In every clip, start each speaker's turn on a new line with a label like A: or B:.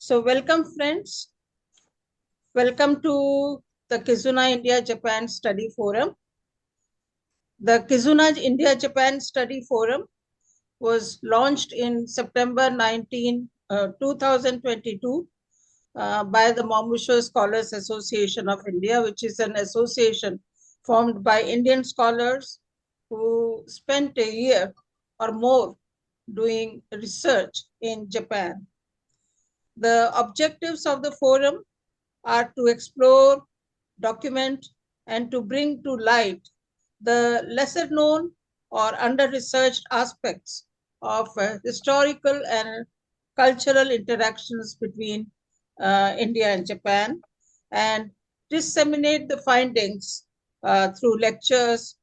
A: So welcome friends. Welcome to the Kizuna India-Japan Study Forum. The Kizuna India-Japan Study Forum was launched in September 2022 by the Momusho Scholars Association of India, which is an association formed by Indian scholars who spent a year or more doing research in Japan. The objectives of the forum are to explore, document, and to bring to light the lesser known or under-researched aspects of historical and cultural interactions between India and Japan, and disseminate the findings through lectures,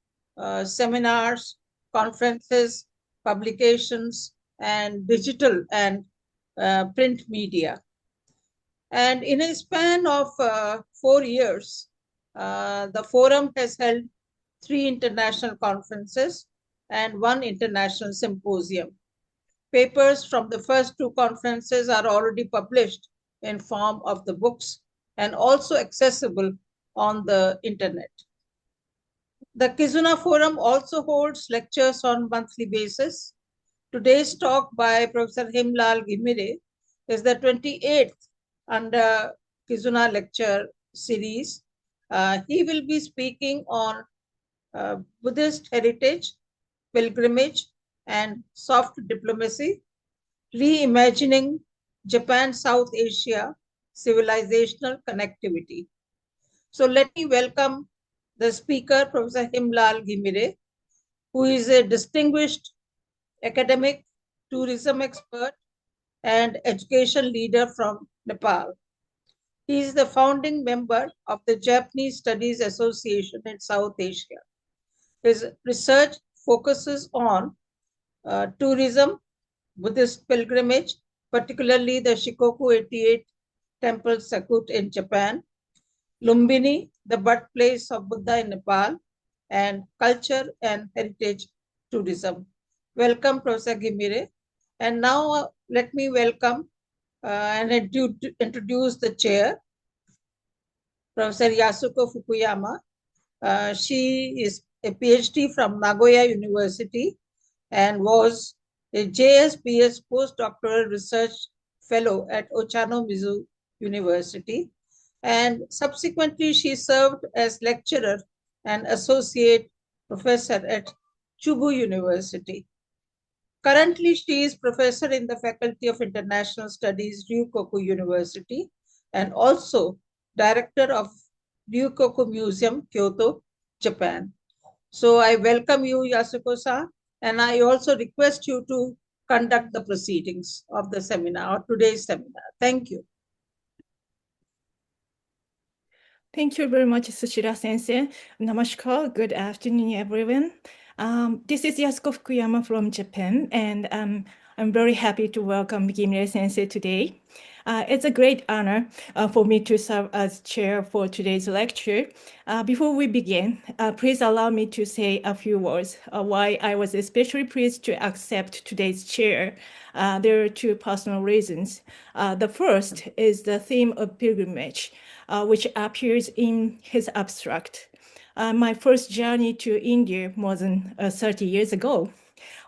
A: seminars, conferences, publications, and digital and print media. And in a span of 4 years, the forum has held 3 international conferences and 1 international symposium. Papers from the first 2 conferences are already published in form of the books and also accessible on the internet. The Kizuna Forum also holds lectures on monthly basis. Today's talk by Professor Lal Ghimire is the 28th under Kizuna lecture series. He will be speaking on Buddhist heritage, pilgrimage, and soft diplomacy, reimagining Japan-South Asia civilizational connectivity. So let me welcome the speaker, Professor Lal Ghimire, who is a distinguished academic, tourism expert, and education leader from Nepal. He is the founding member of the Japanese Studies Association in South Asia. His research focuses on tourism, Buddhist pilgrimage, particularly the Shikoku 88 Temple Circuit in Japan, Lumbini, the birthplace of Buddha in Nepal, and culture and heritage tourism. Welcome, Professor Ghimire. And now let me welcome and introduce the chair, Professor Yasuko Fukuyama. She is a Ph.D. from Nagoya University and was a JSPS Postdoctoral Research Fellow at Ochanomizu University. And subsequently, she served as lecturer and associate professor at Chubu University. Currently, she is professor in the Faculty of International Studies, Ryukoku University, and also director of Ryukoku Museum, Kyoto, Japan. So I welcome you, Yasuko-san, and I also request you to conduct the proceedings of the seminar, or today's seminar. Thank you.
B: Thank you very much, Sushira-sensei. Namaskar, good afternoon, everyone. This is Yasuko Fukuyama from Japan, and I'm very happy to welcome Ghimire-sensei today. It's a great honor for me to serve as chair for today's lecture. Before we begin, please allow me to say a few words why I was especially pleased to accept today's chair. There are 2 personal reasons. The first is the theme of pilgrimage, which appears in his abstract. My first journey to India more than 30 years ago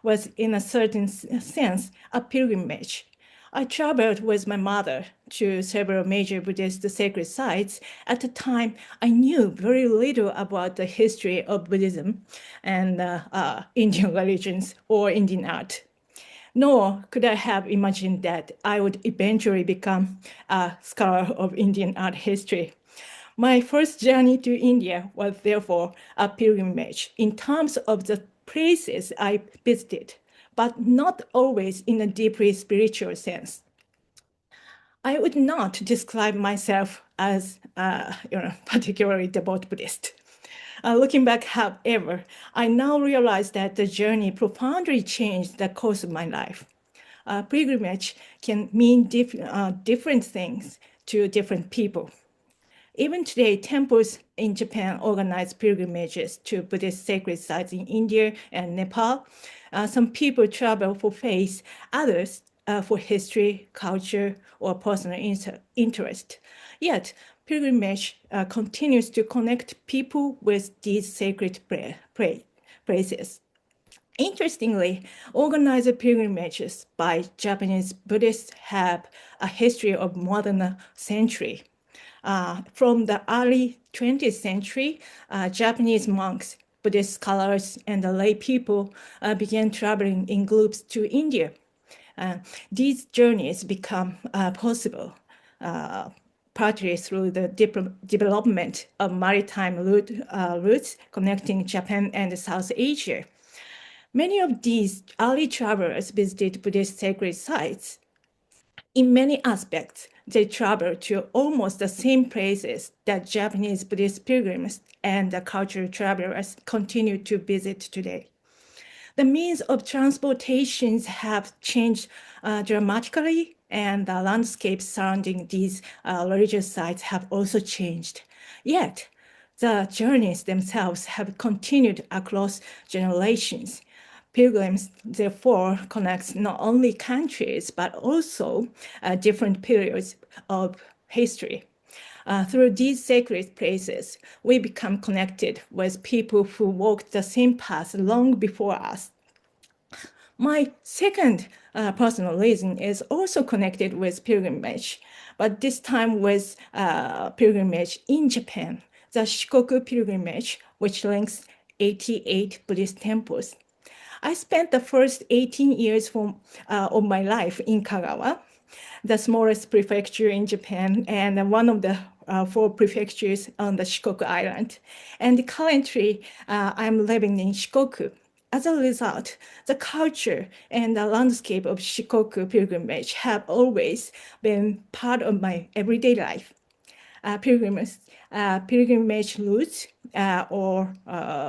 B: was, in a certain sense, a pilgrimage. I traveled with my mother to several major Buddhist sacred sites. At the time, I knew very little about the history of Buddhism and Indian religions or Indian art. Nor could I have imagined that I would eventually become a scholar of Indian art history. My first journey to India was therefore a pilgrimage in terms of the places I visited, but not always in a deeply spiritual sense. I would not describe myself as particularly devout Buddhist. Looking back, however, I now realize that the journey profoundly changed the course of my life. Pilgrimage can mean different things to different people. Even today, temples in Japan organize pilgrimages to Buddhist sacred sites in India and Nepal. Some people travel for faith, others for history, culture, or personal interest. Yet, pilgrimage continues to connect people with these sacred places. Interestingly, organized pilgrimages by Japanese Buddhists have a history of more than a century. From the early 20th century, Japanese monks, Buddhist scholars, and lay people began traveling in groups to India. These journeys become possible partly through the development of maritime routes connecting Japan and South Asia. Many of these early travelers visited Buddhist sacred sites. In many aspects, they traveled to almost the same places that Japanese Buddhist pilgrims and cultural travelers continue to visit today. The means of transportations have changed dramatically, and the landscapes surrounding these religious sites have also changed. Yet, the journeys themselves have continued across generations. Pilgrims, therefore, connect not only countries, but also different periods of history. Through these sacred places, we become connected with people who walked the same path long before us. My second personal reason is also connected with pilgrimage, but this time with pilgrimage in Japan, the Shikoku pilgrimage, which links 88 Buddhist temples. I spent the first 18 years of my life in Kagawa, the smallest prefecture in Japan and one of the 4 prefectures on the Shikoku Island. And currently, I'm living in Shikoku. As a result, the culture and the landscape of Shikoku pilgrimage have always been part of my everyday life. Pilgrimage routes or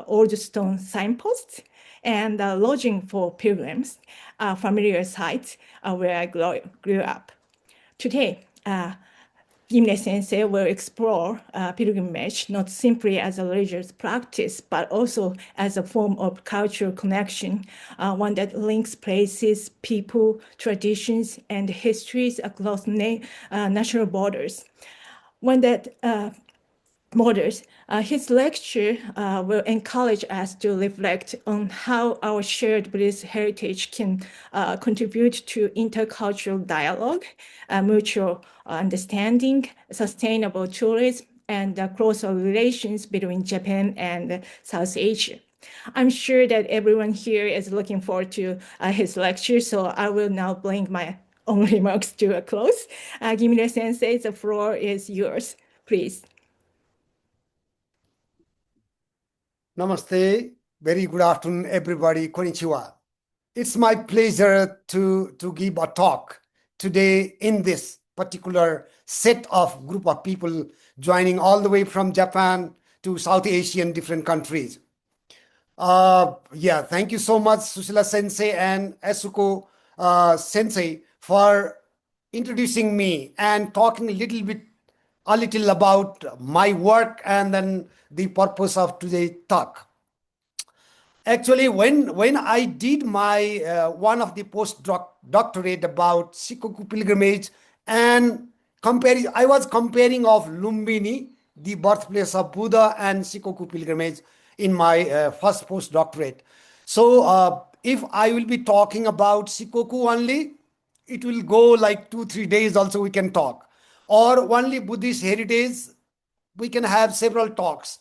B: old stone signposts and lodging for pilgrims are familiar sites where I grew up. Today, Ghimire Sensei will explore pilgrimage not simply as a religious practice, but also as a form of cultural connection, one that links places, people, traditions, and histories across national borders. One that his lecture will encourage us to reflect on how our shared Buddhist heritage can contribute to intercultural dialogue, mutual understanding, sustainable tourism, and closer relations between Japan and South Asia. I'm sure that everyone here is looking forward to his lecture, so I will now bring my own remarks to a close. Ghimire Sensei, the floor is yours, please.
C: Namaste. Very good afternoon, everybody. Konnichiwa. It's my pleasure to give a talk today in this particular set of group of people joining all the way from Japan to South Asian different countries. Thank you so much, Sushila Sensei and Yasuko Sensei, for introducing me and talking a little about my work and then the purpose of today's talk. Actually, when I did my one of the postdoctorate about Shikoku pilgrimage and I was comparing of Lumbini, the birthplace of Buddha, and Shikoku pilgrimage in my first postdoctorate. So if I will be talking about Shikoku only, it will go like 2-3 days also we can talk. Or only Buddhist heritage, we can have several talks.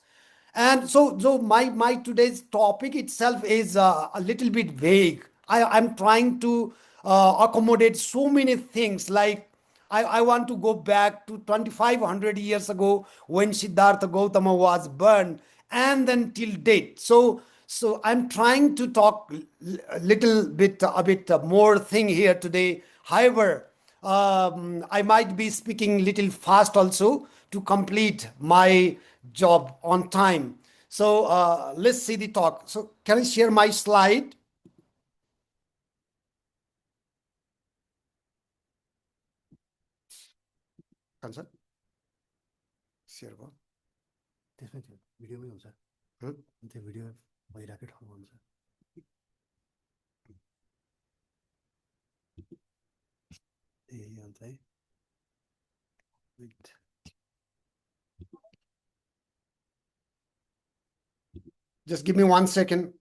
C: And so my today's topic itself is a little bit vague. I'm trying to accommodate so many things, like I want to go back to 2500 years ago when Siddhartha Gautama was born and then till date. So I'm trying to talk a bit more thing here today. However, I might be speaking little fast also to complete my job on time. So let's see the talk. So can I share my slide? Sir? Share what? Video में हुन्छ त्यो video भइराखेको ठाउँमा हुन्छ Just give me 1 second.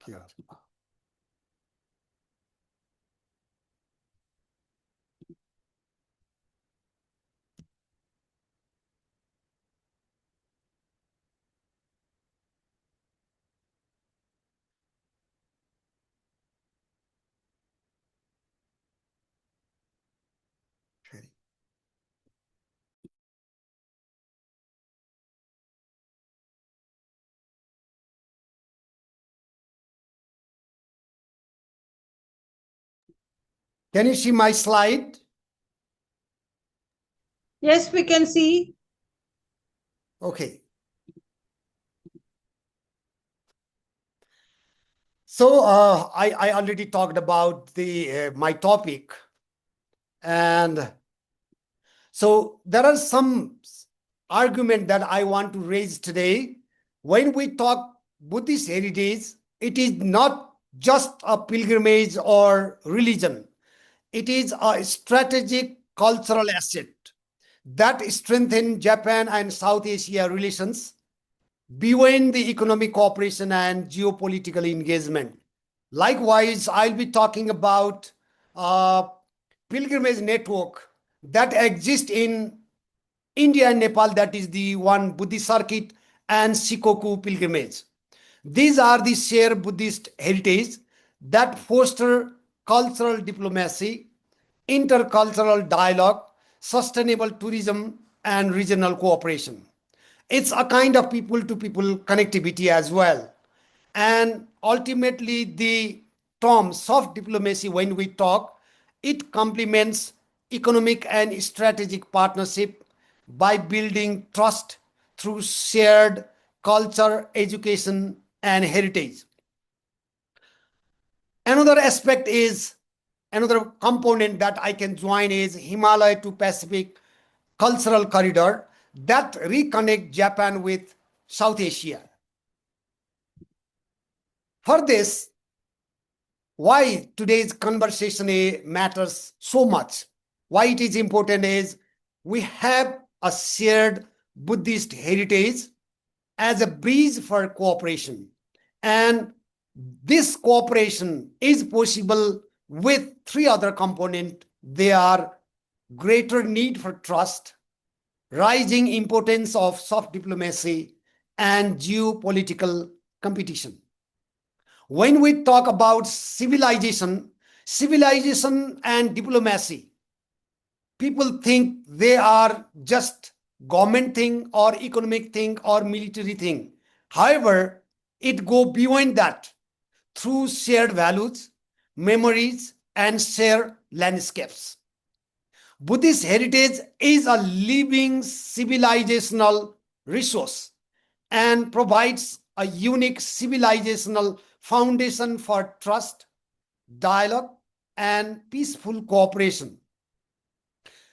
C: Here. Can you see my slide?
A: Yes, we can see.
C: Okay. So I already talked about the my topic, and so there are some argument that I want to raise today. When we talk Buddhist heritage, it is not just a pilgrimage or religion. It is a strategic cultural asset that strengthens Japan and South Asia relations beyond the economic cooperation and geopolitical engagement. Likewise, I'll be talking about pilgrimage network that exists in India and Nepal, that is the one Buddhist circuit, and Shikoku pilgrimage. These are the shared Buddhist heritage that foster cultural diplomacy, intercultural dialogue, sustainable tourism, and regional cooperation. It's a kind of people to people connectivity as well. And ultimately, the term soft diplomacy, when we talk, it complements economic and strategic partnership by building trust through shared culture, education, and heritage. Another aspect is, another component that I can join is Himalaya to Pacific cultural corridor that reconnect Japan with South Asia. For this, why today's conversation matters so much, why it is important is we have a shared Buddhist heritage as a bridge for cooperation. And this cooperation is possible with three other components. They are greater need for trust, rising importance of soft diplomacy, and geopolitical competition. When we talk about civilization and diplomacy, people think they are just government thing or economic thing or military thing. However, it go beyond that through shared values, memories, and shared landscapes. Buddhist heritage is a living civilizational resource and provides a unique civilizational foundation for trust, dialogue, and peaceful cooperation.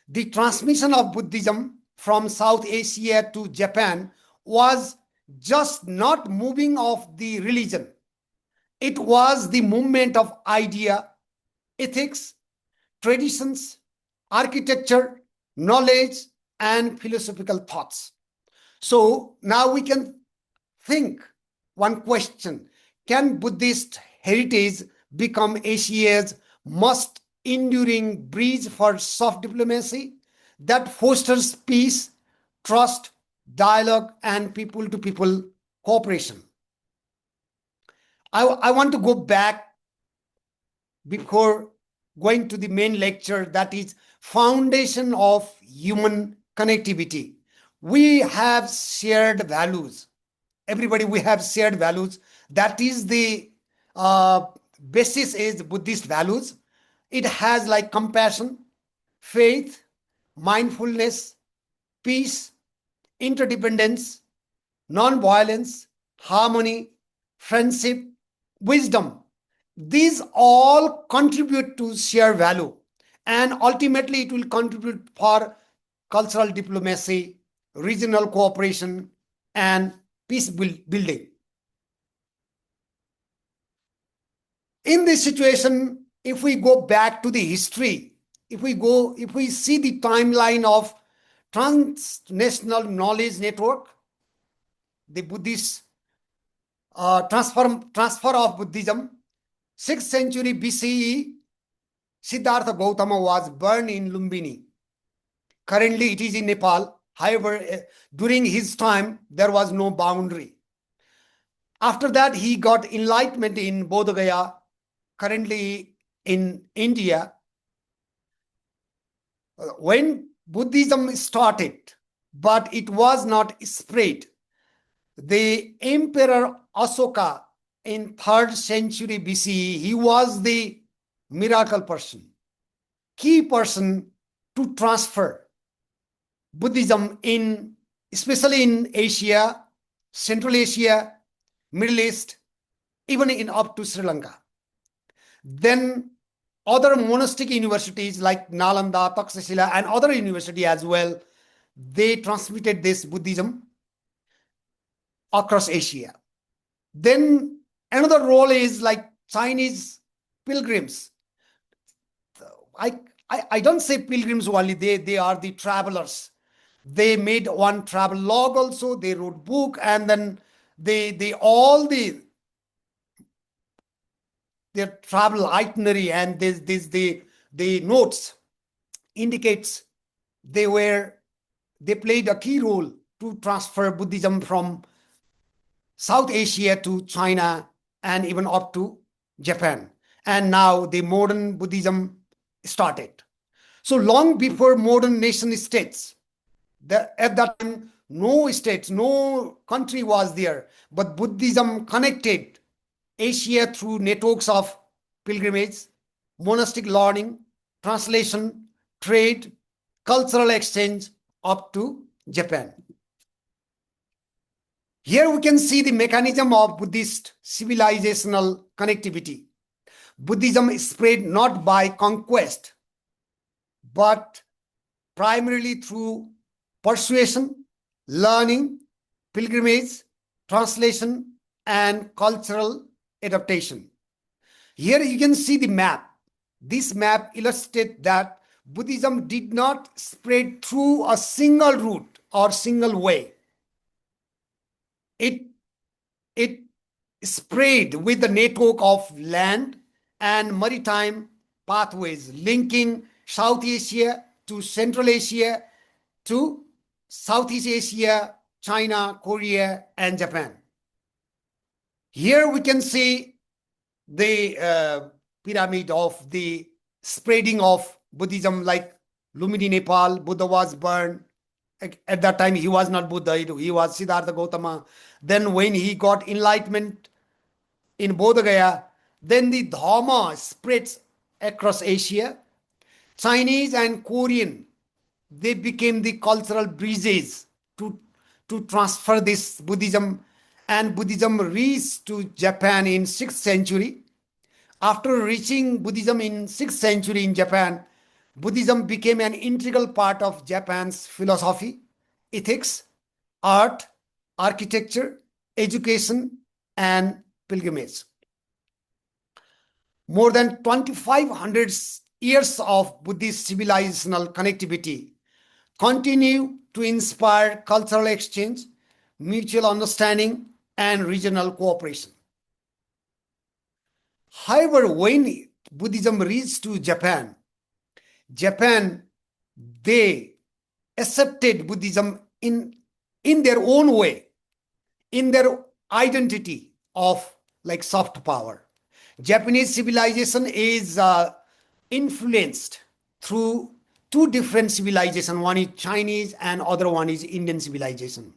C: The transmission of Buddhism from South Asia to Japan was just not moving of the religion. It was the movement of idea, ethics, traditions, architecture, knowledge, and philosophical thoughts. So now we can think one question: can Buddhist heritage become Asia's most enduring bridge for soft diplomacy that fosters peace, trust, dialogue, and people to people cooperation? I want to go back before going to the main lecture, that is foundation of human connectivity. We have shared values. Everybody, we have shared values. That is the basis is Buddhist values. It has like compassion, faith, mindfulness, peace, interdependence, non-violence, harmony, friendship, wisdom. These all contribute to shared value, and ultimately it will contribute for cultural diplomacy, regional cooperation, and peace building. In this situation, if we go back to the history, if we see the timeline of transnational knowledge network, the Buddhist transfer of Buddhism, 6th century BCE, Siddhartha Gautama was born in Lumbini. Currently, it is in Nepal. However, during his time, there was no boundary. After that, he got enlightenment in Bodh Gaya, currently in India. When Buddhism started, but it was not spread, the Emperor Asoka in 3rd century BCE, he was the miracle person, key person to transfer Buddhism especially in Asia, Central Asia, Middle East, even in up to Sri Lanka. Then other monastic universities like Nalanda, Takshashila, and other universities as well, they transmitted this Buddhism across Asia. Then another role is like Chinese pilgrims. I don't say pilgrims only, they are the travelers. They made one travel log also, they wrote book, and then their travel itinerary and the notes indicates they played a key role to transfer Buddhism from South Asia to China and even up to Japan. And now the modern Buddhism started. So long before modern nation states, at that time, no states, no country was there, but Buddhism connected Asia through networks of pilgrimage, monastic learning, translation, trade, cultural exchange up to Japan. Here we can see the mechanism of Buddhist civilizational connectivity. Buddhism spread not by conquest, but primarily through persuasion, learning, pilgrimage, translation, and cultural adaptation. Here you can see the map. This map illustrates that Buddhism did not spread through a single route or single way. It spread with the network of land and maritime pathways linking South Asia to Central Asia to Southeast Asia, China, Korea, and Japan. Here we can see the pyramid of the spreading of Buddhism, like Lumbini, Nepal. Buddha was born. At that time, he was not Buddha, he was Siddhartha Gautama. Then when he got enlightenment in Bodh Gaya, then the Dharma spreads across Asia. Chinese and Korean, they became the cultural bridges to transfer this Buddhism, and Buddhism reached to Japan in 6th century. After reaching Buddhism in 6th century in Japan, Buddhism became an integral part of Japan's philosophy, ethics, art, architecture, education, and pilgrimage. More than 2,500 years of Buddhist civilizational connectivity continue to inspire cultural exchange, mutual understanding, and regional cooperation. However, when Buddhism reached to Japan, they accepted Buddhism in their own way, in their identity of like soft power. Japanese civilization is influenced through two different civilizations. One is Chinese and other one is Indian civilization.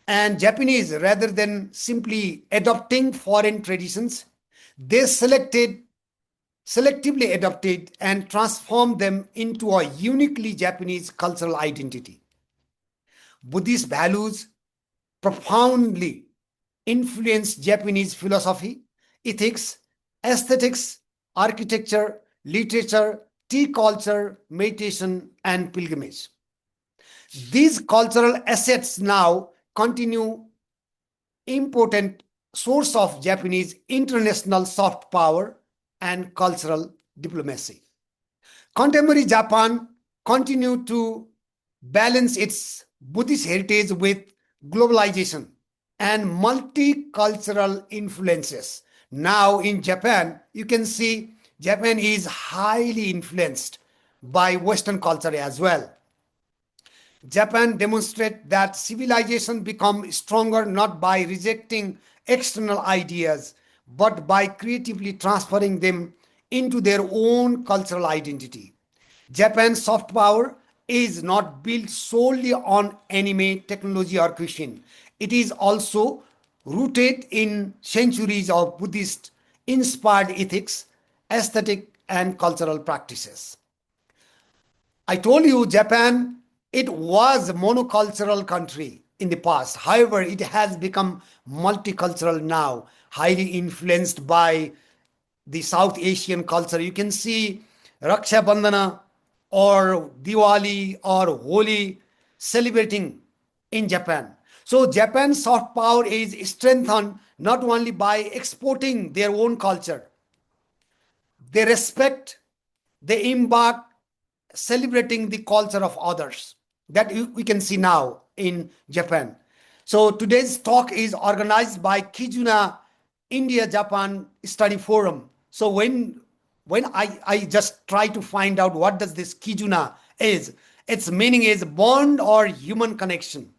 C: And Japanese, rather than simply adopting foreign traditions, they selectively adopted and transformed them into a uniquely Japanese cultural identity. Buddhist values profoundly influenced Japanese philosophy, ethics, aesthetics, architecture, literature, tea culture, meditation, and pilgrimage. These cultural assets now continue important source of Japanese international soft power and cultural diplomacy. Contemporary Japan continued to balance its Buddhist heritage with globalization and multicultural influences. Now in Japan, you can see Japan is highly influenced by Western culture as well. Japan demonstrates that civilization becomes stronger not by rejecting external ideas, but by creatively transferring them into their own cultural identity. Japan's soft power is not built solely on anime, technology, or cuisine. It is also rooted in centuries of Buddhist inspired ethics, aesthetic, and cultural practices. I told you Japan, it was a monocultural country in the past. However, it has become multicultural now, highly influenced by the South Asian culture. You can see Raksha Bandhana or Diwali or Holi celebrating in Japan. So Japan's soft power is strengthened not only by exporting their own culture, they respect, they embark celebrating the culture of others. That we can see now in Japan. So today's talk is organized by Kizuna India Japan Study Forum. So when I just try to find out what does this Kizuna is, its meaning is bond or human connection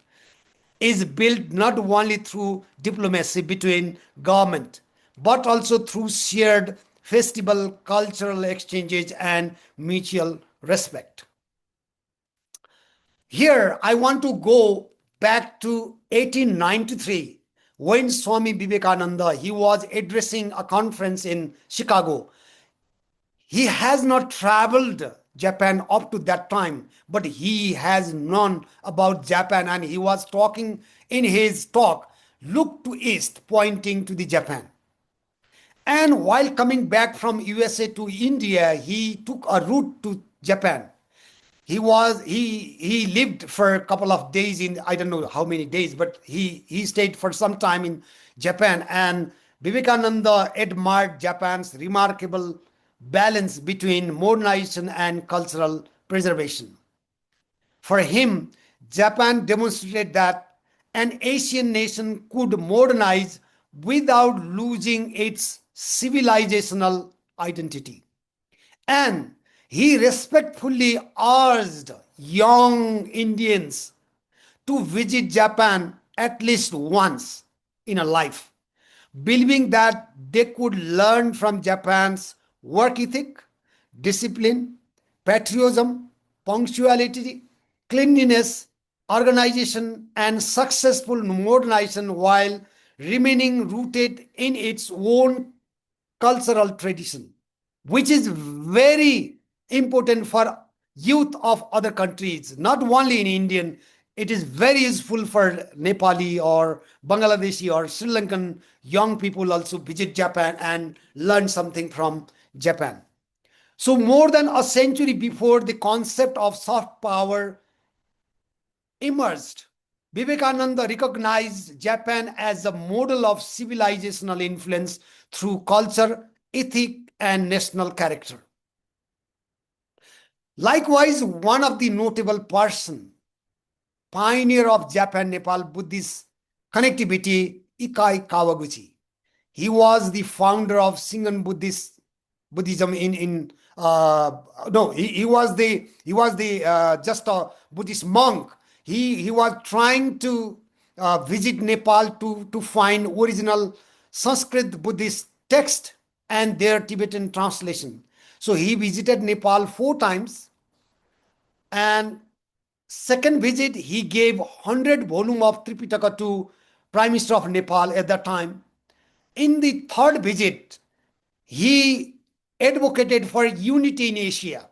C: is built not only through diplomacy between government, but also through shared festival, cultural exchanges, and mutual respect. Here, I want to go back to 1893 when Swami Vivekananda, he was addressing a conference in Chicago. He has not traveled Japan up to that time, but he has known about Japan, and he was talking in his talk, look to east, pointing to the Japan. And while coming back from USA to India, he took a route to Japan. He lived for a couple of days in, I don't know how many days, but he stayed for some time in Japan. And Vivekananda admired Japan's remarkable balance between modernization and cultural preservation. For him, Japan demonstrated that an Asian nation could modernize without losing its civilizational identity. And he respectfully urged young Indians to visit Japan at least once in a life, believing that they could learn from Japan's work ethic, discipline, patriotism, punctuality, cleanliness, organization, and successful modernization while remaining rooted in its own cultural tradition, which is very important for youth of other countries, not only in Indian. It is very useful for Nepali or Bangladeshi or Sri Lankan young people also visit Japan and learn something from Japan. So more than a century before the concept of soft power emerged, Vivekananda recognized Japan as a model of civilizational influence through culture, ethic, and national character. Likewise, one of the notable person, pioneer of Japan-Nepal Buddhist connectivity, Ikai Kawaguchi. He was the founder of Shingon Buddhism he was just a Buddhist monk. He was trying to visit Nepal to find original Sanskrit Buddhist text and their Tibetan translation. So he visited Nepal 4 times, and second visit he gave 100 volume of Tripitaka to Prime Minister of Nepal at that time. In the third visit, he advocated for unity in Asia,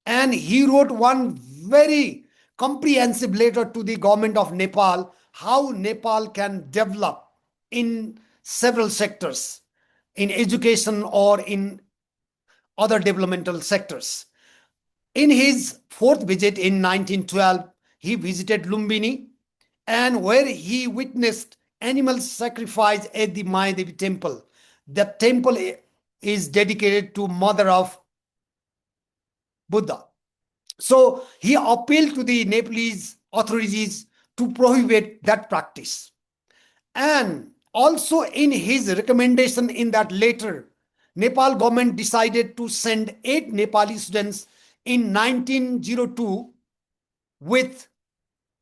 C: and he wrote one very comprehensive letter to the government of Nepal, how Nepal can develop in several sectors, in education or in other developmental sectors. In his 4th visit in 1912, he visited Lumbini, and where he witnessed animal sacrifice at the Mayadevi temple. The temple is dedicated to Mother of Buddha. So he appealed to the Nepalese authorities to prohibit that practice. And also in his recommendation in that letter, Nepal government decided to send 8 Nepali students in 1902 with,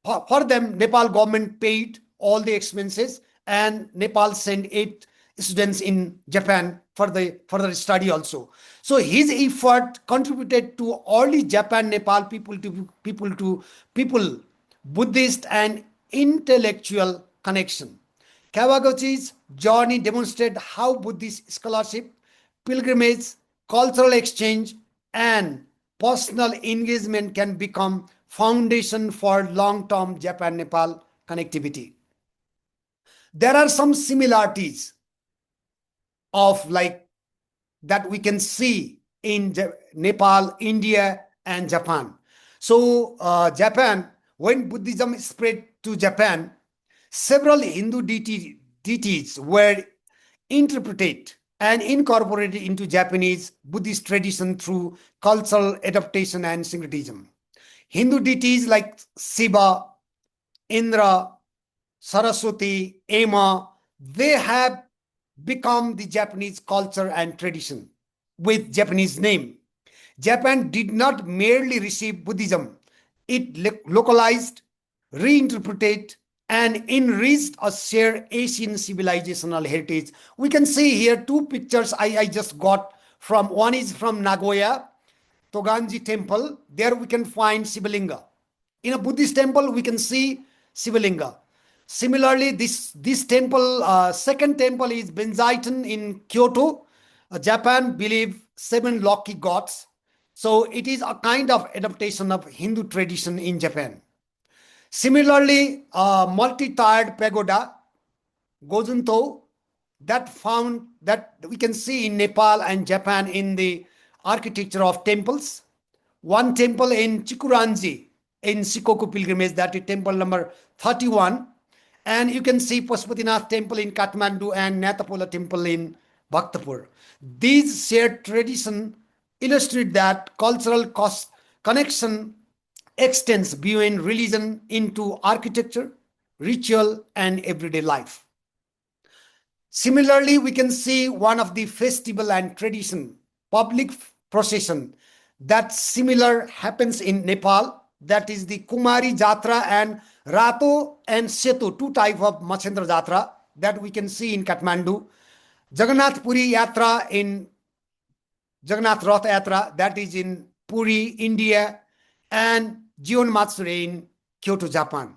C: for them, Nepal government paid all the expenses, and Nepal sent 8 students in Japan for the further study also. So his effort contributed to early Japan Nepal people Buddhist and intellectual connection. Kawaguchi's journey demonstrated how Buddhist scholarship, pilgrimage, cultural exchange, and personal engagement can become foundation for long-term Japan-Nepal connectivity. There are some similarities of like that we can see in Nepal, India, and Japan. So Japan, when Buddhism spread to Japan, several Hindu deities were interpreted and incorporated into Japanese Buddhist tradition through cultural adaptation and syncretism. Hindu deities like Shiva, Indra, Saraswati, Ema, they have become the Japanese culture and tradition with Japanese name. Japan did not merely receive Buddhism, it localized, reinterpreted, and enriched a shared Asian civilizational heritage. We can see here 2 pictures I just got from, one is from Nagoya, Toganji temple. There we can find Shivalinga. In a Buddhist temple, we can see Shivalinga. Similarly, this temple, second temple is Benzaiten in Kyoto. Japan believe 7 lucky gods. So it is a kind of adaptation of Hindu tradition in Japan. Similarly, multi-tiered pagoda, Gojunto, that we can see in Nepal and Japan in the architecture of temples. One temple in Chikuranji in Shikoku pilgrimage, that is temple number 31. And you can see Pashupatinath temple in Kathmandu and Natapola temple in Bhaktapur. These shared tradition illustrate that cultural connection extends beyond religion into architecture, ritual, and everyday life. Similarly, we can see one of the festival and tradition, public procession, that similar happens in Nepal. That is the Kumari Jatra and Rato and Seto, 2 types of Machendra Jatra that we can see in Kathmandu. Jagannath Puri Yatra in Jagannath Rath Yatra, that is in Puri, India, and Jion Matsuri in Kyoto, Japan.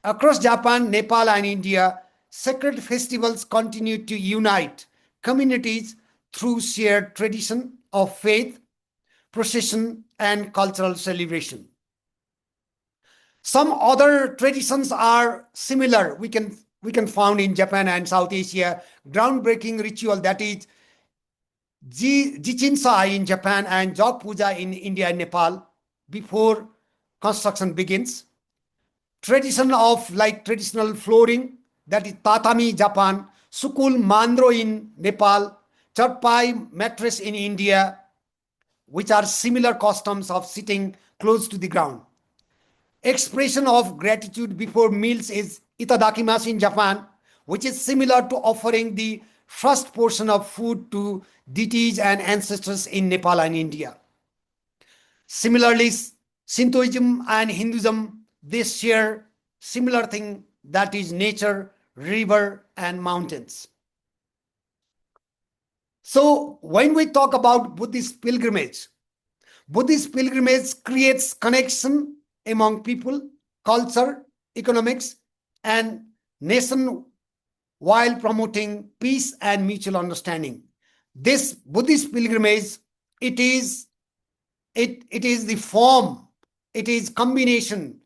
C: Across Japan, Nepal, and India, sacred festivals continue to unite communities through shared tradition of faith, procession, and cultural celebration. Some other traditions are similar. We can found in Japan and South Asia. Groundbreaking ritual, that is Jichinsa in Japan and Jog Puja in India and Nepal before construction begins. Tradition of like traditional flooring, that is Tatami Japan, Sukul Mandro in Nepal, Charpai mattress in India, which are similar customs of sitting close to the ground. Expression of gratitude before meals is Itadakimasu in Japan, which is similar to offering the first portion of food to deities and ancestors in Nepal and India. Similarly, Shintoism and Hinduism, they share similar thing, that is nature, river, and mountains. So when we talk about Buddhist pilgrimage creates connection among people, culture, economics, and nation while promoting peace and mutual understanding. This Buddhist pilgrimage, it is the form, it is combination,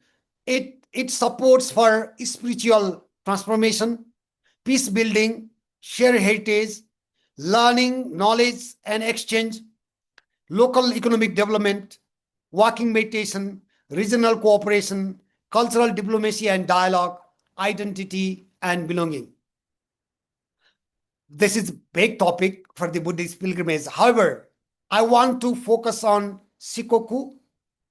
C: it supports for spiritual transformation, peace building, shared heritage, learning, knowledge and exchange, local economic development, walking meditation, regional cooperation, cultural diplomacy and dialogue, identity and belonging. this is a big topic for the Buddhist pilgrimage. However, I want to focus on Shikoku.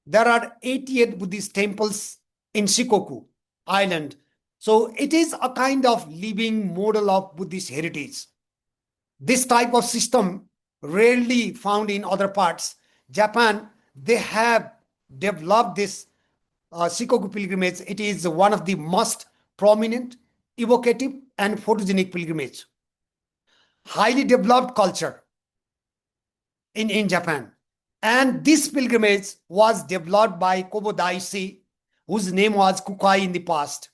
C: There are 88 Buddhist temples in Shikoku Island. So it is a kind of living model of Buddhist heritage. This type of system rarely found in other parts. Japan, they have developed this Shikoku pilgrimage. It is one of the most prominent, evocative, and photogenic pilgrimage. Highly developed culture in Japan. And this pilgrimage was developed by Kobo Daisei, whose name was Kukai in the past.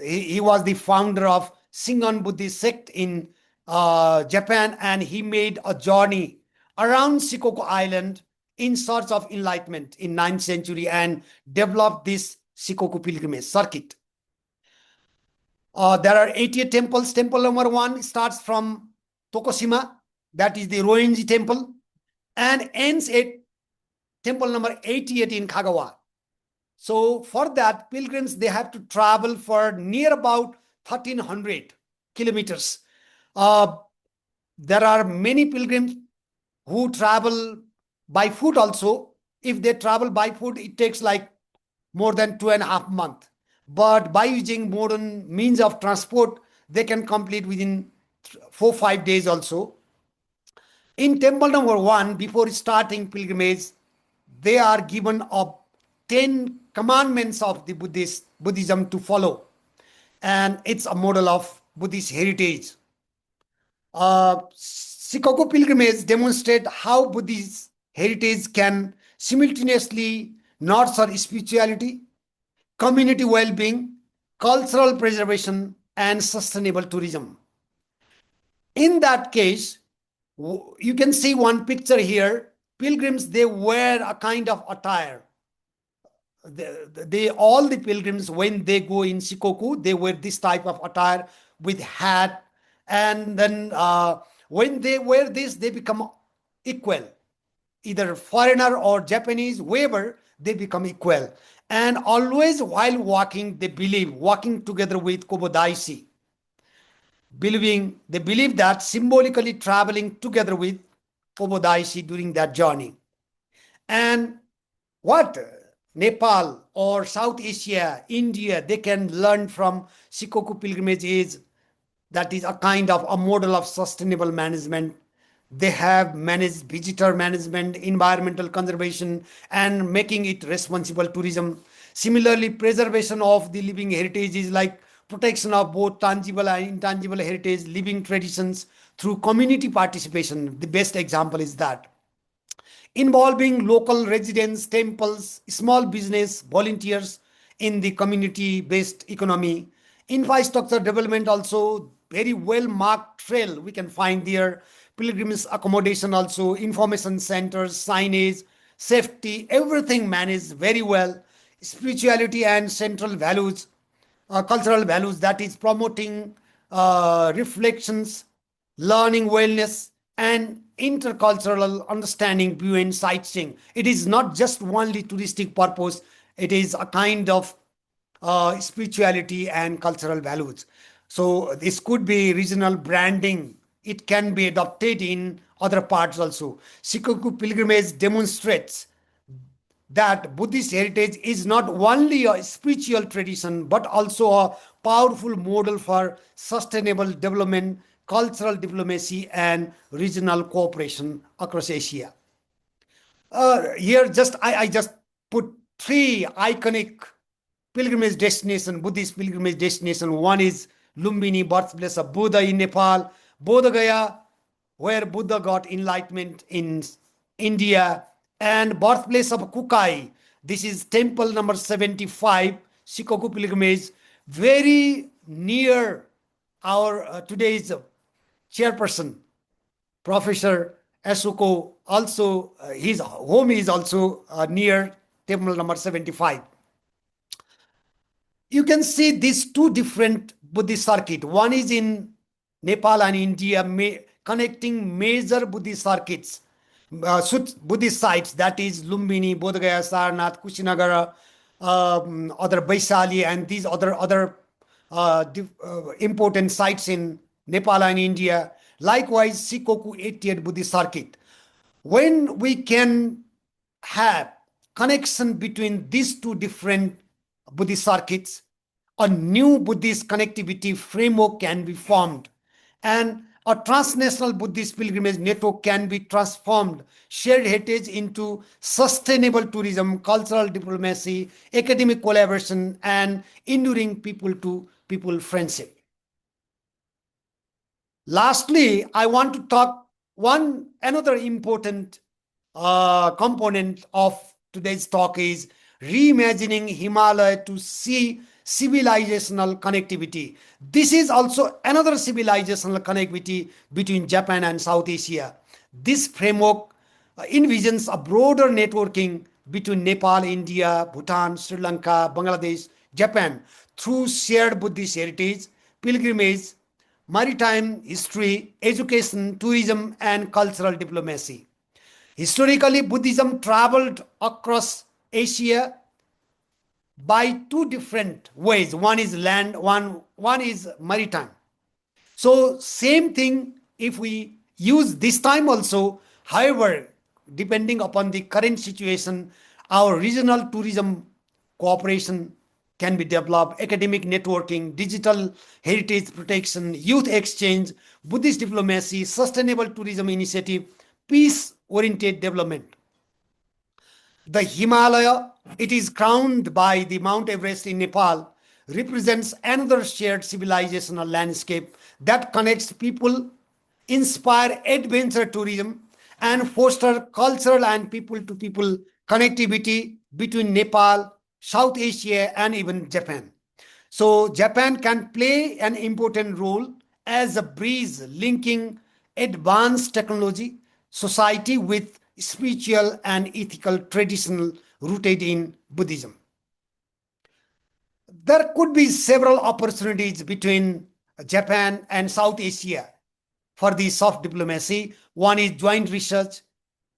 C: He was the founder of Shingon Buddhist sect in Japan, and he made a journey around Shikoku Island in search of enlightenment in 9th century and developed this Shikoku pilgrimage circuit. There are 88 temples. Temple number 1 starts from Tokushima, that is the Roenji temple, and ends at temple number 88 in Kagawa. So for that, pilgrims, they have to travel for near about 1300 kilometers. There are many pilgrims who travel by foot also. If they travel by foot, it takes like more than 2.5 months. But by using modern means of transport, they can complete within 4-5 days also. In temple number 1, before starting pilgrimage, they are given of 10 commandments of the Buddhism to follow. And it's a model of Buddhist heritage. Shikoku pilgrimage demonstrate how Buddhist heritage can simultaneously nurture spirituality, community well-being, cultural preservation, and sustainable tourism. In that case, you can see one picture here. Pilgrims, they wear a kind of attire. All the pilgrims, when they go in Shikoku, they wear this type of attire with hat, and then when they wear this, they become equal. Either foreigner or Japanese, whoever, they become equal. And always while walking, they believe, walking together with Kobo Daisei, they believe that symbolically traveling together with Kobo Daisei during that journey. And what Nepal or South Asia, India, they can learn from Shikoku pilgrimage is that is a kind of a model of sustainable management. They have managed visitor management, environmental conservation, and making it responsible tourism. Similarly, preservation of the living heritage is like protection of both tangible and intangible heritage, living traditions through community participation. The best example is that. Involving local residents, temples, small business, volunteers in the community-based economy. Infrastructure development also, very well marked trail we can find there. Pilgrims accommodation also, information centers, signage, safety, everything managed very well. Spirituality and central values, cultural values, that is promoting reflections, learning wellness, and intercultural understanding beyond sightseeing. It is not just only touristic purpose, it is a kind of spirituality and cultural values. So this could be regional branding. It can be adopted in other parts also. Shikoku pilgrimage demonstrates that Buddhist heritage is not only a spiritual tradition, but also a powerful model for sustainable development, cultural diplomacy, and regional cooperation across Asia. Here, I just put 3 iconic pilgrimage destination, Buddhist pilgrimage destination. One is Lumbini, birthplace of Buddha in Nepal. Bodh Gaya, where Buddha got enlightenment in India. And birthplace of Kukai. This is temple number 75, Shikoku pilgrimage, very near our today's chairperson, Professor Yasuko. Also, his home is also near temple number 75. You can see these 2 different Buddhist circuits. One is in Nepal and India, connecting major Buddhist circuits, Buddhist sites, that is Lumbini, Bodh Gaya, Sarnath, Kushinagar, other Vaishali, and these other important sites in Nepal and India, Likewise, Shikoku 80th Buddhist Circuit. When we can have connection between these two different Buddhist circuits, a new Buddhist connectivity framework can be formed, and a transnational Buddhist pilgrimage network can be transformed, shared heritage into sustainable tourism, cultural diplomacy, academic collaboration, and enduring people-to-people friendship. Lastly, I want to talk another important component of today's talk is reimagining Himalaya to see civilizational connectivity. This is also another civilizational connectivity between Japan and South Asia. This framework envisions a broader networking between Nepal, India, Bhutan, Sri Lanka, Bangladesh, Japan through shared Buddhist heritage, pilgrimage, maritime history, education, tourism, and cultural diplomacy. Historically, Buddhism traveled across Asia by two different ways. One is land, one is maritime. So same thing if we use this time also. However, depending upon the current situation, our regional tourism cooperation can be developed, academic networking, digital heritage protection, youth exchange, Buddhist diplomacy, sustainable tourism initiative, peace-oriented development. The Himalaya, it is crowned by the Mount Everest in Nepal, represents another shared civilizational landscape that connects people, inspire adventure tourism, and foster cultural and people-to-people connectivity between Nepal, South Asia, and even Japan. So Japan can play an important role as a bridge linking advanced technology, society with spiritual and ethical tradition rooted in Buddhism. There could be several opportunities between Japan and South Asia for the soft diplomacy. One is joint research.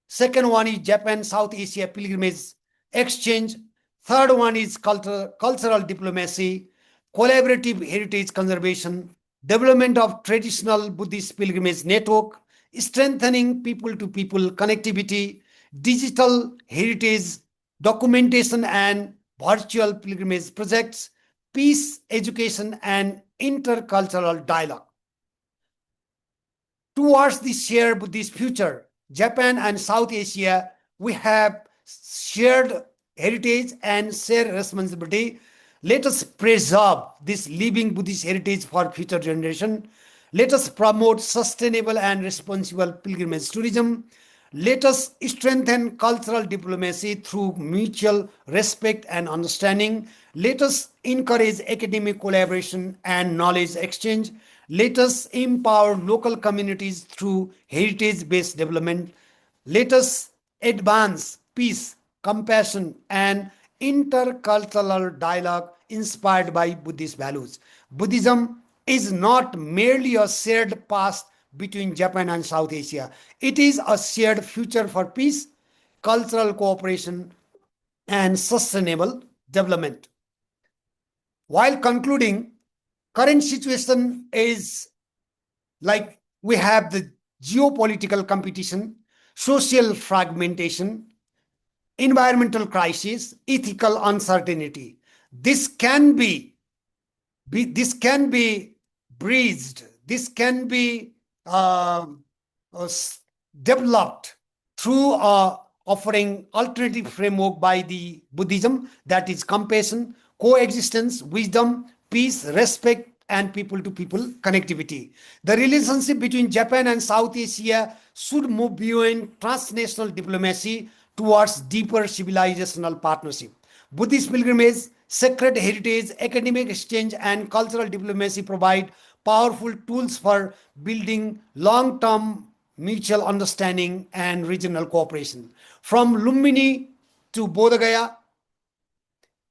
C: Second one is Japan-South Asia pilgrimage exchange. Third one is cultural diplomacy, collaborative heritage conservation, development of traditional Buddhist pilgrimage network, strengthening people-to-people connectivity, digital heritage documentation and virtual pilgrimage projects, peace, education, and intercultural dialogue. Towards the shared Buddhist future, Japan and South Asia, we have shared heritage and shared responsibility. Let us preserve this living Buddhist heritage for future generation. Let us promote sustainable and responsible pilgrimage tourism. Let us strengthen cultural diplomacy through mutual respect and understanding. Let us encourage academic collaboration and knowledge exchange. Let us empower local communities through heritage-based development. Let us advance peace, compassion, and intercultural dialogue inspired by Buddhist values. Buddhism is not merely a shared past between Japan and South Asia. It is a shared future for peace, cultural cooperation, and sustainable development. While concluding, current situation is like we have the geopolitical competition, social fragmentation, environmental crisis, ethical uncertainty. This can be breezed. This can be developed through offering alternative framework by the Buddhism, that is compassion, coexistence, wisdom, peace, respect, and people-to-people connectivity. The relationship between Japan and South Asia should move beyond transnational diplomacy towards deeper civilizational partnership. Buddhist pilgrimage, sacred heritage, academic exchange, and cultural diplomacy provide powerful tools for building long-term mutual understanding and regional cooperation. From Lumbini to Bodh Gaya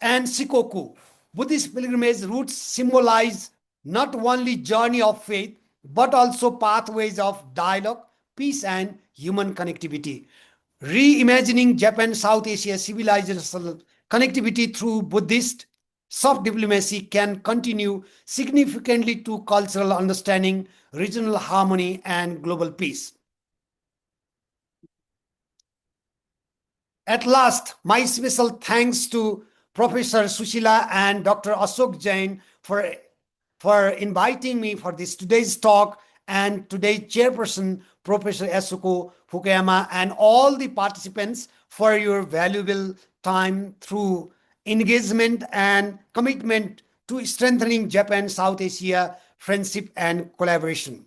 C: and Shikoku, Buddhist pilgrimage routes symbolize not only journey of faith, but also pathways of dialogue, peace, and human connectivity. Reimagining Japan-South Asia civilizational connectivity through Buddhist soft diplomacy can continue significantly to cultural understanding, regional harmony, and global peace. At last, my special thanks to Professor Sushila and Dr. Ashok Jain for inviting me for this today's talk, and today's chairperson, Professor Yasuko Fukuyama, and all the participants for your valuable time through engagement and commitment to strengthening Japan-South Asia friendship and collaboration.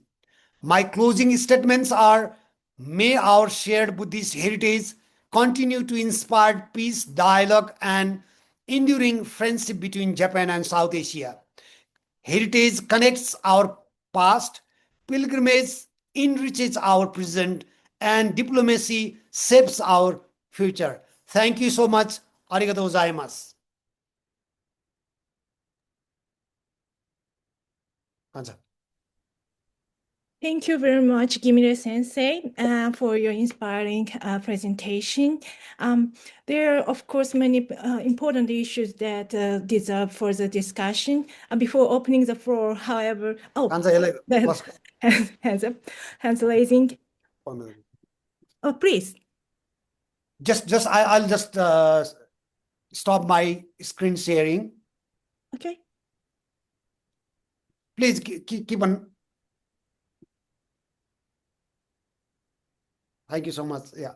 C: My closing statements are: may our shared Buddhist heritage continue to inspire peace, dialogue, and enduring friendship between Japan and South Asia. Heritage connects our past, pilgrimage enriches our present, and diplomacy shapes our future. Thank you so much. Arigatou gozaimasu.
B: Thank you very much, Ghimire Sensei, for your inspiring presentation. There are, of course, many important issues that deserve further discussion. Before opening the floor, however, hands raising. Oh, please.
C: I'll just stop my screen sharing.
B: Okay.
C: Please keep on. Thank you so much. Yeah.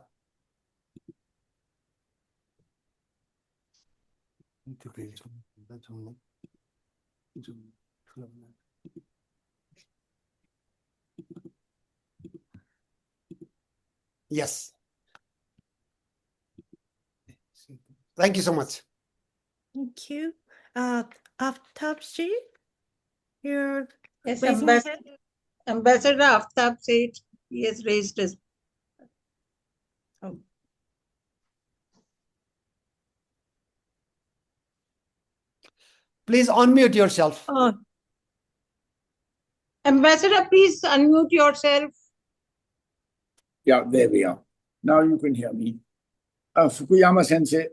C: Yes. Thank you so much.
B: Thank you. Aftabji, you're
A: Yes,
B: raising your hand.
A: Ambassador Aftab said he has raised his.
B: Oh.
C: Please unmute yourself.
B: Oh.
A: Ambassador, please unmute yourself.
D: Yeah, there we are. Now you can hear me. Fukuyama Sensei,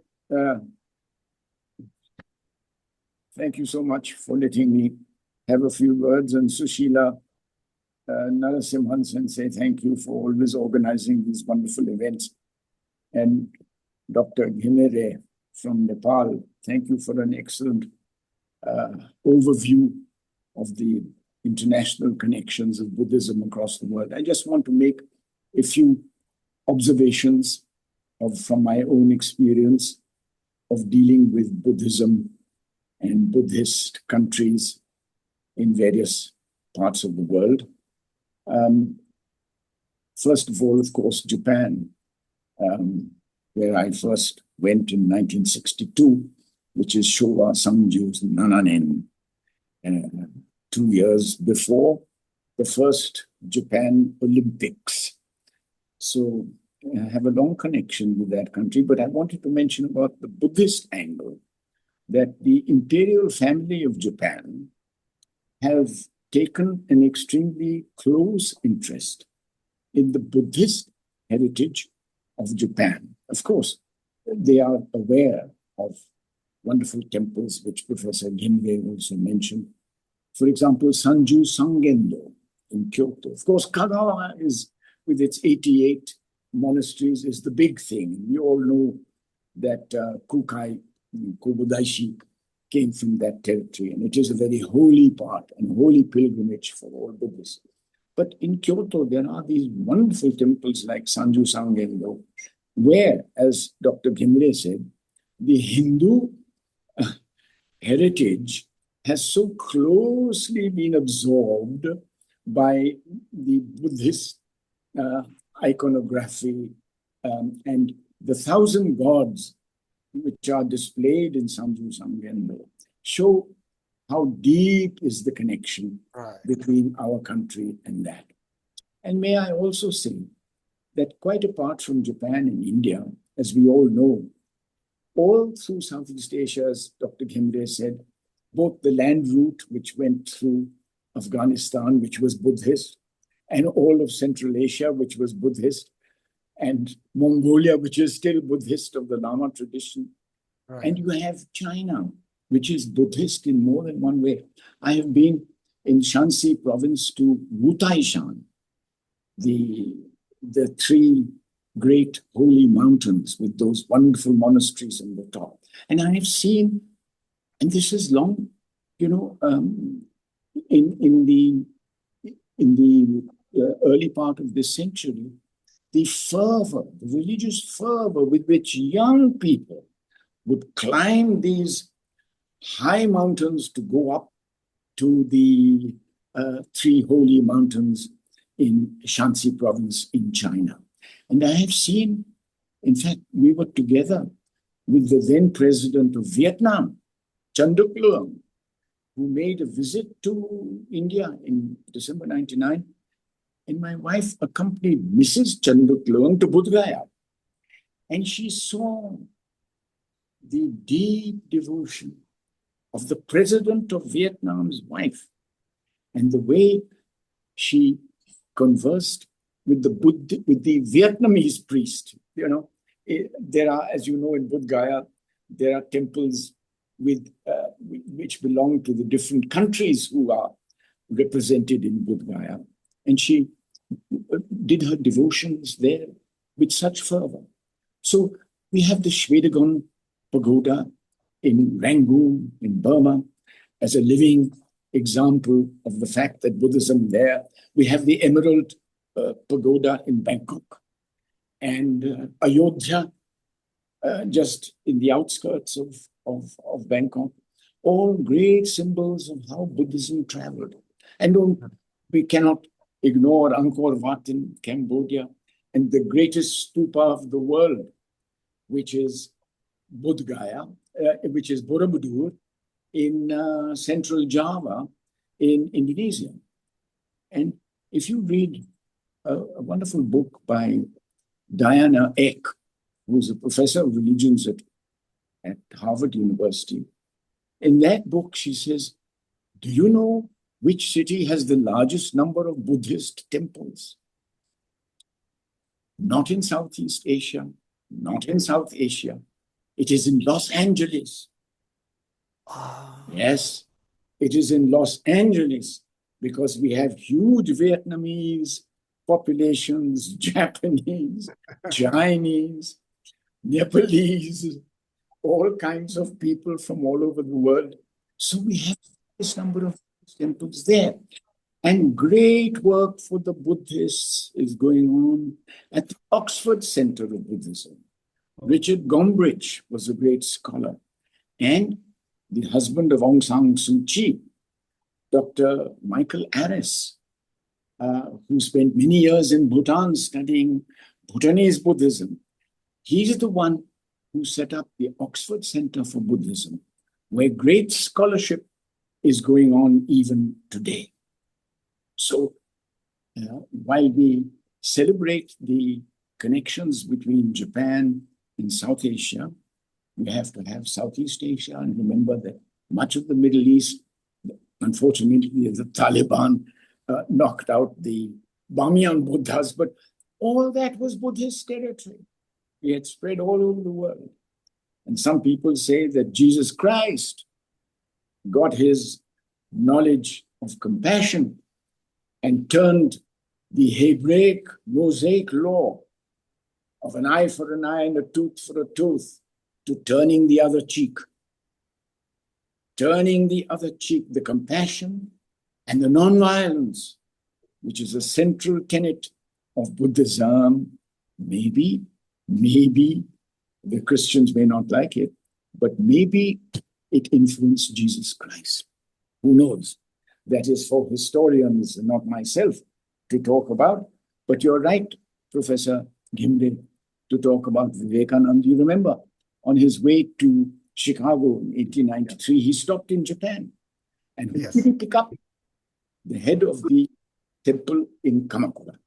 D: thank you so much for letting me have a few words. And Sushila Narasimhan Sensei, thank you for always organizing these wonderful events. And Dr. Ghimire from Nepal, thank you for an excellent overview of the international connections of Buddhism across the world. I just want to make a few observations from my own experience of dealing with Buddhism and Buddhist countries in various parts of the world. First of all, of course, Japan, where I first went in 1962, which is Showa Sanju's Nananen, 2 years before the first Japan Olympics. So I have a long connection with that country, but I wanted to mention about the Buddhist angle, that the imperial family of Japan have taken an extremely close interest in the Buddhist heritage of Japan. Of course, they are aware of wonderful temples, which Professor Ghimire also mentioned. For example, Sanju Sangendo in Kyoto. Of course, Kagawa is, with its 88 monasteries, is the big thing. We all know that Kukai, Kobodaishi, came from that territory, and it is a very holy part and holy pilgrimage for all Buddhists. But in Kyoto, there are these wonderful temples like Sanju Sangendo, where, as Dr. Ghimire said, the Hindu heritage has so closely been absorbed by the Buddhist iconography and the 1,000 gods which are displayed in Sanju Sangendo show how deep is the connection between our country and that. And may I also say that quite apart from Japan and India, as we all know, all through Southeast Asia, as Dr. Ghimire said, both the land route which went through Afghanistan, which was Buddhist, and all of Central Asia, which was Buddhist, and Mongolia, which is still Buddhist of the Lama tradition. Right. And you have China, which is Buddhist in more than one way. I have been in Shanxi province to Wutaishan, the three great holy mountains with those wonderful monasteries on the top. And I have seen, and this is long, in the early part of this century, the fervor, the religious fervor with which young people would climb these high mountains to go up to the three holy mountains in Shanxi province in China. And I have seen, in fact, we were together with the then president of Vietnam, Chan Duc Luong, who made a visit to India in December 99. And my wife accompanied Mrs. Chan Duc Luong to Bodh Gaya. And she saw the deep devotion of the president of Vietnam's wife and the way she conversed with the Vietnamese priest. There are, as you know, in Bodh Gaya, there are temples which belong to the different countries who are represented in Bodh Gaya. And she did her devotions there with such fervor. So we have the Shwedagon Pagoda in Rangoon, in Burma, as a living example of the fact that Buddhism there. We have the Emerald Pagoda in Bangkok, and Ayodhya, just in the outskirts of Bangkok. All great symbols of how Buddhism traveled. And we cannot ignore Angkor Wat in Cambodia and the greatest stupa of the world, which is Bodh Gaya, which is Borobudur in central Java in Indonesia. And if you read a wonderful book by Diana Eck, who's a professor of religions at Harvard University, in that book she says, do you know which city has the largest number of Buddhist temples? Not in Southeast Asia, not in South Asia. It is in Los Angeles. Yes, it is in Los Angeles because we have huge Vietnamese populations, Japanese, Chinese, Nepalese, all kinds of people from all over the world. So we have this number of temples there. And great work for the Buddhists is going on at the Oxford Center of Buddhism. Richard Gombrich was a great scholar. And the husband of Aung San Suu Kyi, Dr. Michael Aris, who spent many years in Bhutan studying Bhutanese Buddhism. He's the one who set up the Oxford Center for Buddhism, where great scholarship is going on even today. So while we celebrate the connections between Japan and South Asia, we have to have Southeast Asia and remember that much of the Middle East, unfortunately, the Taliban knocked out the Bamiyan Buddhas, but all that was Buddhist territory. It had spread all over the world. And some people say that Jesus Christ got his knowledge of compassion and turned the Hebraic Mosaic law of an eye for an eye and a tooth for a tooth to turning the other cheek. Turning the other cheek, the compassion and the non-violence, which is a central tenet of Buddhism. Maybe the Christians may not like it, but maybe it influenced Jesus Christ. Who knows? That is for historians, not myself, to talk about. But you're right, Professor Ghimire, to talk about Vivekananda. You remember, on his way to Chicago in 1893, he stopped in Japan. And he didn't pick up the head of the temple in Kamakura.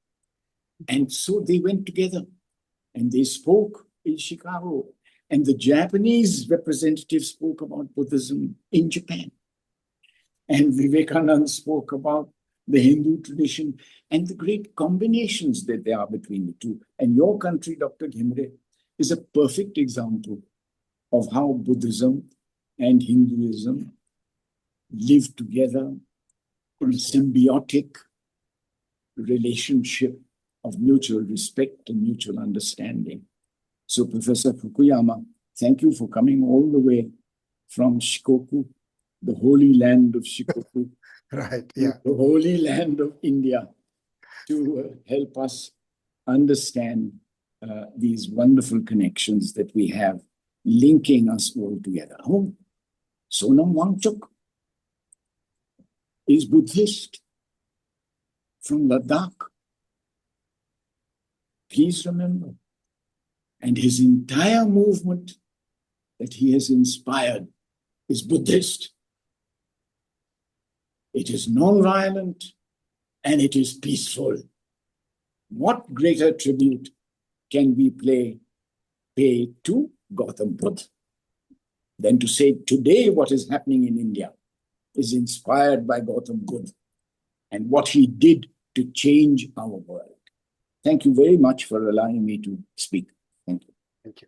D: And so they went together and they spoke in Chicago. And the Japanese representative spoke about Buddhism in Japan. And Vivekananda spoke about the Hindu tradition and the great combinations that there are between the two. And your country, Dr. Ghimire, is a perfect example of how Buddhism and Hinduism live together in a symbiotic relationship of mutual respect and mutual understanding. So, Professor Fukuyama, thank you for coming all the way from Shikoku, the holy land of Shikoku,
C: Right, yeah.
D: the holy land of India, to help us understand these wonderful connections that we have, linking us all together. Oh, Sonam Wangchuk is Buddhist from Ladakh. Please remember. And his entire movement that he has inspired is Buddhist. It is non-violent and it is peaceful. What greater tribute can we pay to Gautam Buddha than to say today what is happening in India is inspired by Gautam Buddha and what he did to change our world. Thank you very much for allowing me to speak. Thank you.
C: Thank you.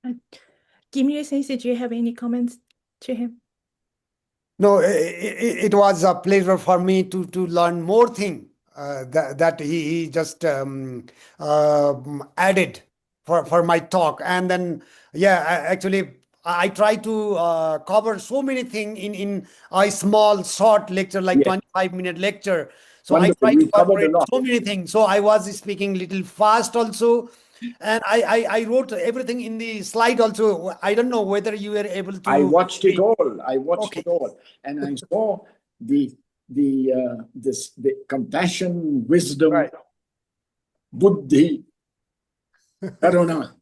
C: Thank
B: Ghimire Sensei, do you have any comments to him?
C: No, it was a pleasure for me to learn more thing that he just added for my talk. And then, yeah, actually, I try to cover so many things in a small, short lecture, like 25-minute lecture. So
D: Wonderful.
C: I try to
D: You covered
C: cover
D: a lot.
C: so many things. So I was speaking a little fast also. And I wrote everything in the slide also. I don't know whether you were able to.
D: I watched it all. I watched
C: Okay.
D: it all. And I saw the compassion, wisdom,
C: Right.
D: buddhi, karuna.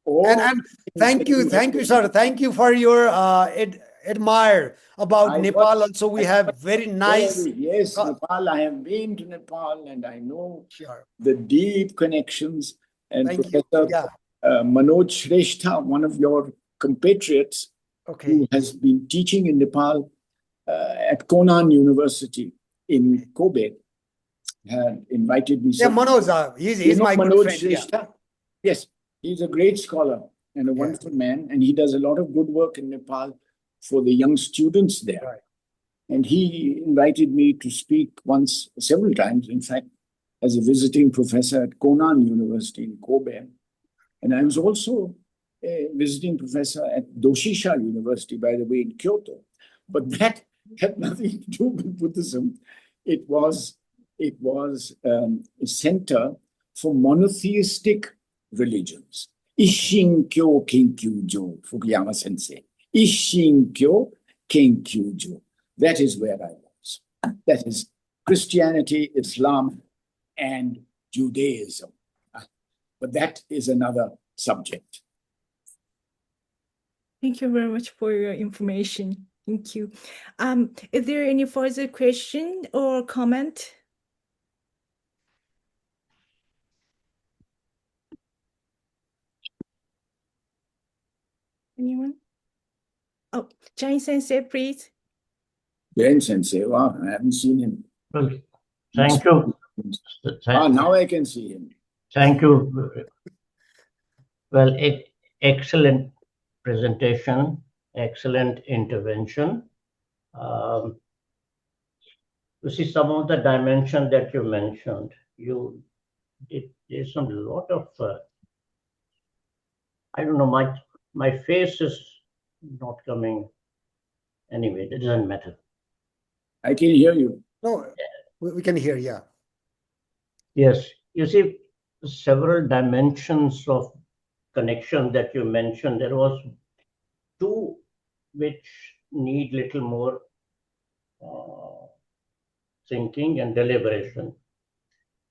C: And thank you, sir. Thank you for your admire about Nepal. Also, we have very nice.
D: Yes, Nepal. I have been to Nepal and I know
C: Sure.
D: the deep connections. And
C: Thank you.
D: Professor
C: Yeah.
D: Manoj Shrestha, one of your compatriots,
C: Okay.
D: who has been teaching in Nepal at Konan University in Kobe, had invited me.
C: Yeah, Manoj, he's my good
D: Manoj
C: friend. Yeah.
D: Shrestha? Yes, he's a great scholar and a wonderful man, and he does a lot of good work in Nepal for the young students there.
C: Right.
D: And he invited me to speak several times, in fact, as a visiting professor at Konan University in Kobe. And I was also a visiting professor at Doshisha University, by the way, in Kyoto. But that had nothing to do with Buddhism. It was a center for monotheistic religions. Ishinkyo Kenkyujo, Fukuyama Sensei. Ishinkyo Kenkyujo. That is where I was. That is Christianity, Islam, and Judaism. But that is another subject.
B: Thank you very much for your information. Thank you. Is there any further question or comment? Anyone? Oh, Jain Sensei, please.
D: Jain Sensei, wow, I haven't seen him.
E: Well, thank you.
D: Now I can see him.
E: Thank you. Well, excellent presentation, excellent intervention. You see some of the dimension that you mentioned. There's some lot of. I don't know. My face is not coming. Anyway, it doesn't matter.
D: I can hear you.
C: No, we can hear. Yeah.
E: Yes, you see several dimensions of connection that you mentioned. There was two which need little more thinking and deliberation.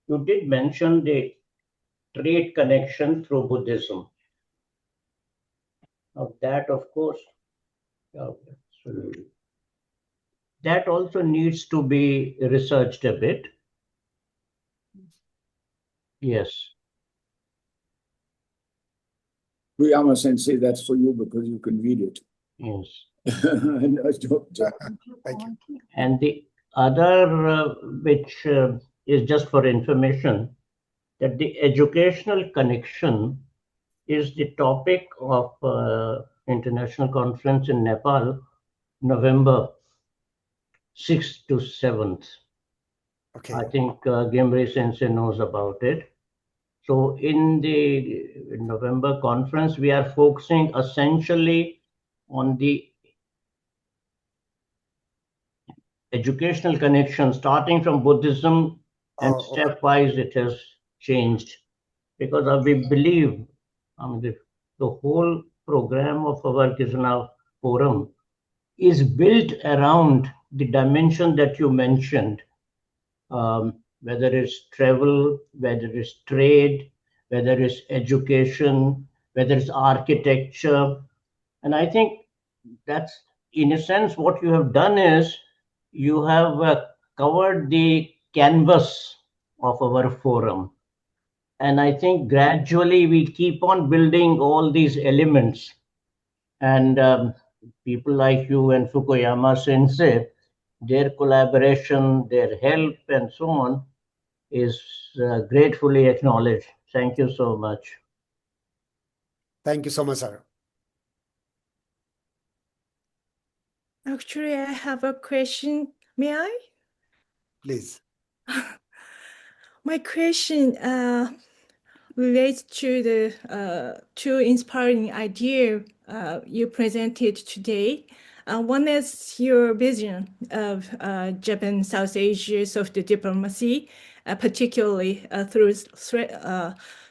E: You did mention the trade connection through Buddhism. Now that, of course, that also needs to be researched a bit. Yes.
D: Fukuyama Sensei, that's for you because you can read it.
E: Yes.
C: Thank you.
E: And the other, which is just for information, that the educational connection is the topic of international conference in Nepal, November 6th to 7th.
C: Okay.
E: I think Ghimire Sensei knows about it. So in the November conference, we are focusing essentially on the educational connection, starting from Buddhism, and stepwise it has changed. Because we believe the whole program of our Kizuna forum is built around the dimension that you mentioned, whether it's travel, whether it's trade, whether it's education, whether it's architecture. And I think that's, in a sense, what you have done is you have covered the canvas of our forum. And I think gradually we keep on building all these elements. And people like you and Fukuyama Sensei, their collaboration, their help, and so on is gratefully acknowledged. Thank you so much.
C: Thank you so much, sir.
B: Actually, I have a question. May I?
C: Please.
B: My question relates to the two inspiring idea you presented today. One is your vision of Japan South Asia soft diplomacy, particularly through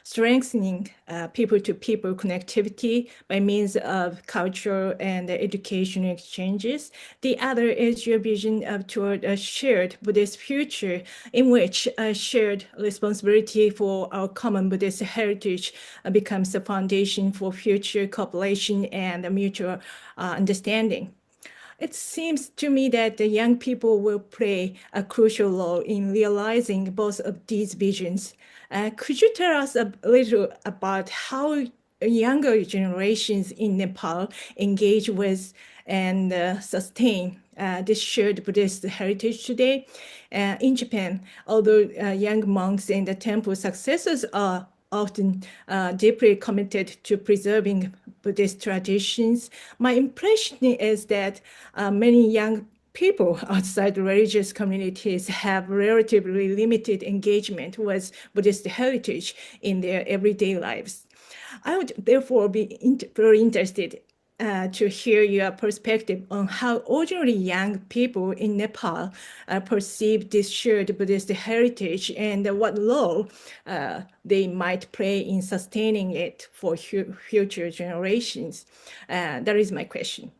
B: strengthening people-to-people connectivity by means of cultural and educational exchanges. The other is your vision toward a shared Buddhist future in which a shared responsibility for our common Buddhist heritage becomes the foundation for future cooperation and mutual understanding. It seems to me that the young people will play a crucial role in realizing both of these visions. Could you tell us a little about how younger generations in Nepal engage with and sustain this shared Buddhist heritage today? In Japan, although young monks and the temple successors are often deeply committed to preserving Buddhist traditions, my impression is that many young people outside religious communities have relatively limited engagement with Buddhist heritage in their everyday lives. I would therefore be very interested to hear your perspective on how ordinary young people in Nepal perceive this shared Buddhist heritage and what role they might play in sustaining it for future generations. That is my question.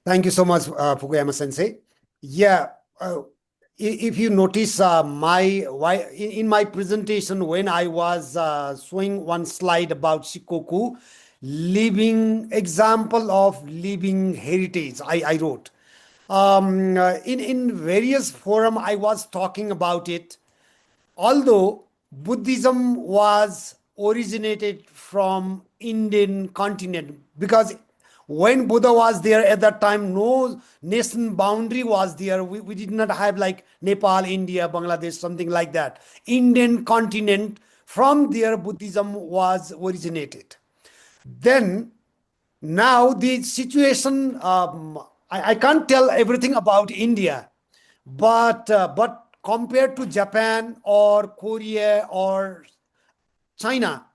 C: Thank you so much, Fukuyama Sensei. Yeah, if you notice in my presentation, when I was showing one slide about Shikoku, living example of living heritage, I wrote. In various forum, I was talking about it. Although Buddhism was originated from Indian continent, because when Buddha was there at that time, no nation boundary was there. We did not have like Nepal, India, Bangladesh, something like that. Indian continent, from there Buddhism was originated. Then now the situation, I can't tell everything about India, but compared to Japan or Korea or China,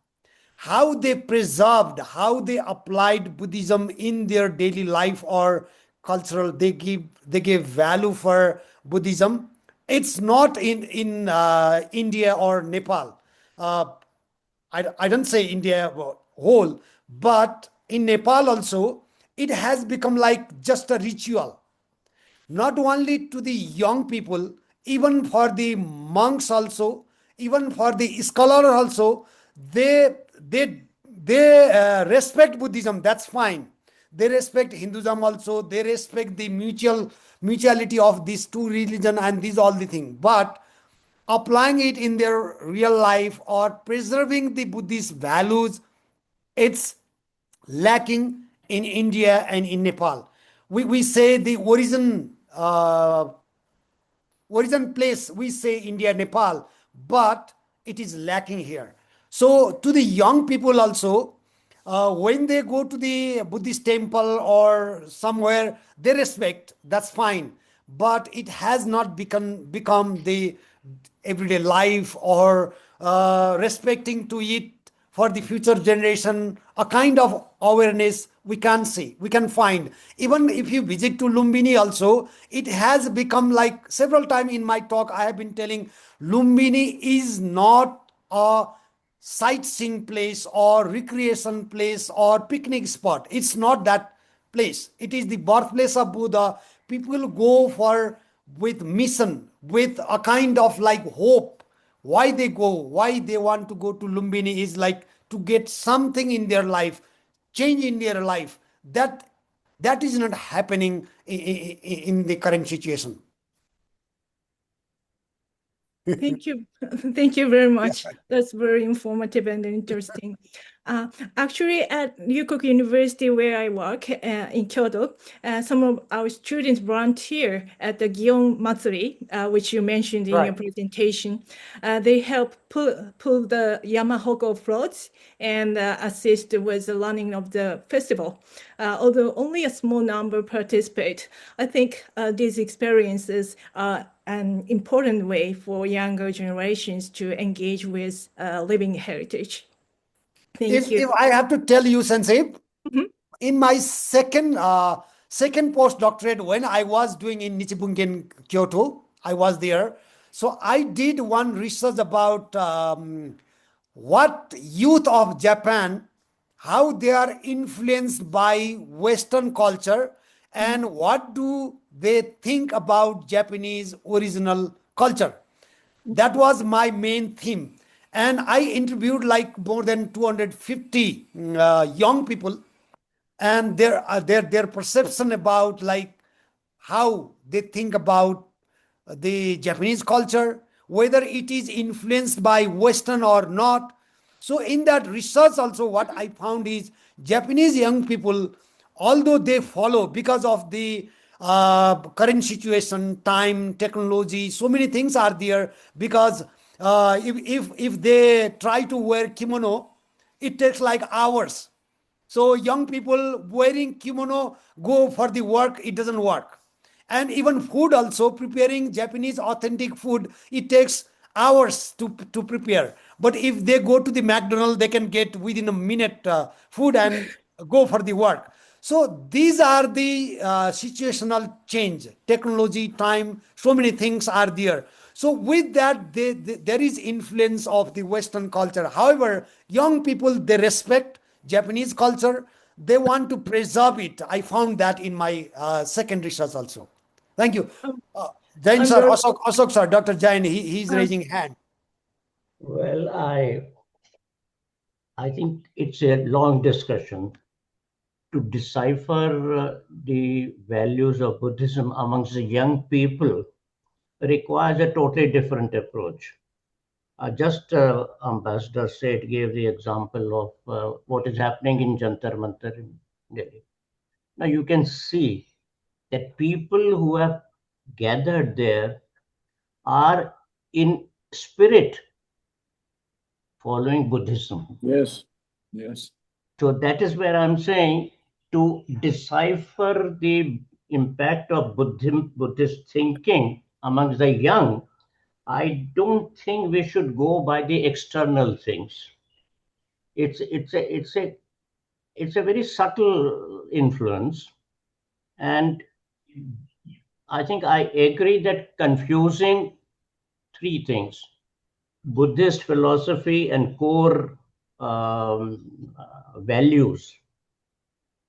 C: how they preserved, how they applied Buddhism in their daily life or cultural, they give value for Buddhism. It's not in India or Nepal. I don't say India whole, but in Nepal also, it has become like just a ritual. Not only to the young people, even for the monks also, even for the scholar also, they respect Buddhism. That's fine. They respect Hinduism also. They respect the mutuality of these two religions and these all the things. But applying it in their real life or preserving the Buddhist values, it's lacking in India and in Nepal. We say the origin place, we say India, Nepal, but it is lacking here. So to the young people also, when they go to the Buddhist temple or somewhere, they respect, that's fine. But it has not become the everyday life, or respecting to it for the future generation, a kind of awareness we can see, we can find. Even if you visit to Lumbini also, it has become, like several times in my talk I have been telling, Lumbini is not a sightseeing place or recreation place or picnic spot. It's not that place. It is the birthplace of Buddha. People go for with mission, with a kind of like hope. Why they go, why they want to go to Lumbini is like to get something in their life, change in their life. That is not happening in the current situation.
B: Thank you. Thank you very much. That's very informative and interesting. Actually, at Ryukoku University, where I work in Kyoto, some of our students volunteer at the Gion Matsuri, which you mentioned in your presentation. They help pull the Yamahoko floats and assist with the running of the festival. Although only a small number participate, I think these experiences are an important way for younger generations to engage with living heritage. Thank you.
C: If I have to tell you, Sensei, in my second postdoctorate, when I was doing in Nichibunken, Kyoto, I was there. So I did one research about what youth of Japan, how they are influenced by Western culture, and what do they think about Japanese original culture. That was my main theme. And I interviewed like more than 250 young people, and their perception about like how they think about the Japanese culture, whether it is influenced by Western or not. So in that research also, what I found is Japanese young people, although they follow because of the current situation, time, technology, so many things are there. Because if they try to wear kimono, it takes like hours. So young people wearing kimono go for the work, it doesn't work. And even food also, preparing Japanese authentic food, it takes hours to prepare. But if they go to the McDonald's, they can get within a minute food and go for the work. So these are the situational change, technology, time, so many things are there. So with that, there is influence of the Western culture. However, young people, they respect Japanese culture. They want to preserve it. I found that in my second research also. Thank you. Jain sir, Ashok sir, Dr. Jain, he's raising hand.
E: Well, I think it's a long discussion to decipher the values of Buddhism amongst the young people requires a totally different approach. Just Ambassador said, gave the example of what is happening in Jantar Mantar in Delhi. Now you can see that people who have gathered there are in spirit following Buddhism.
D: Yes, yes.
E: So that is where I'm saying, to decipher the impact of Buddhist thinking amongst the young, I don't think we should go by the external things. It's a very subtle influence, and I think I agree that confusing three things: Buddhist philosophy and core values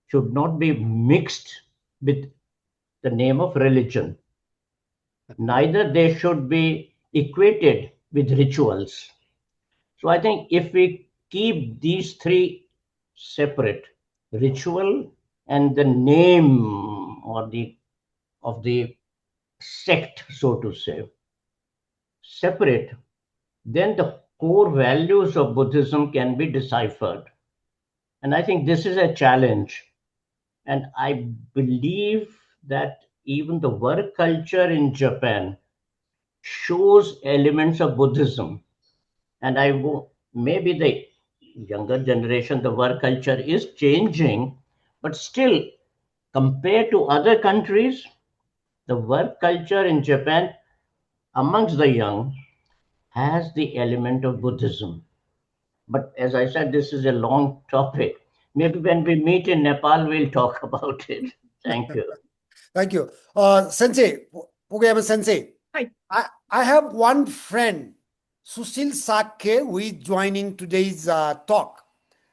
E: should not be mixed with the name of religion. Neither they should be equated with rituals. So I think if we keep these three separate, ritual and the name or of the sect, so to say, separate, then the core values of Buddhism can be deciphered. And I think this is a challenge. And I believe that even the work culture in Japan shows elements of Buddhism. And maybe the younger generation, the work culture is changing, but still, compared to other countries, the work culture in Japan amongst the young has the element of Buddhism. But as I said, this is a long topic. Maybe when we meet in Nepal, we'll talk about it. Thank you.
C: Thank you. Sensei, Fukuyama Sensei.
B: Hi.
C: I have one friend, Sushil Sakhe, who is joining today's talk.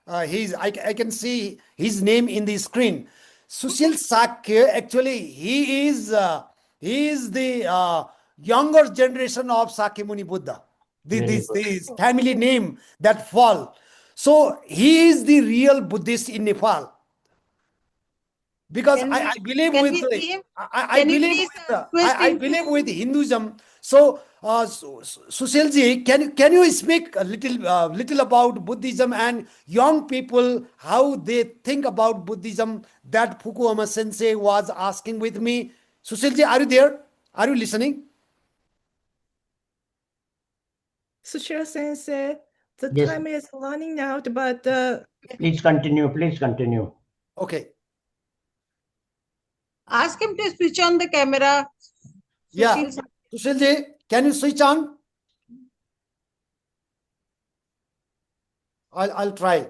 C: I can see his name in the screen. Sushil Sakhe, actually, he is the younger generation of Sakyamuni Buddha. This family name that fall. So he is the real Buddhist in Nepal. Because I believe with Hinduism. So, Sushilji, can you speak a little about Buddhism and young people, how they think about Buddhism that Fukuyama Sensei was asking with me? Sushilji, are you there? Are you listening?
B: Sushila Sensei, the
E: Yes.
B: time is running out, but
E: Please continue. Please continue.
C: Okay.
A: Ask him to switch on the camera.
C: Yeah.
A: Sushil.
C: Sushilji, can you switch on? I'll try.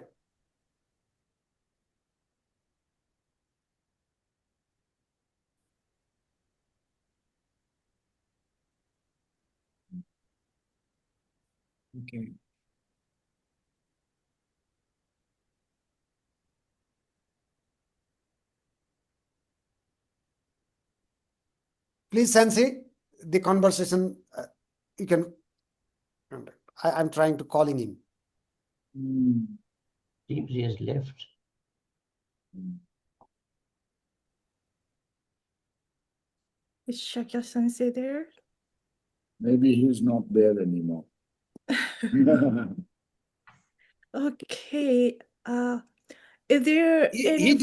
D: Okay.
C: Please, Sensei, the conversation, you can, I'm trying to calling him.
E: Seems he has left.
B: is Shakya Sensei there?
D: Maybe he's not there anymore.
B: Okay. Is there any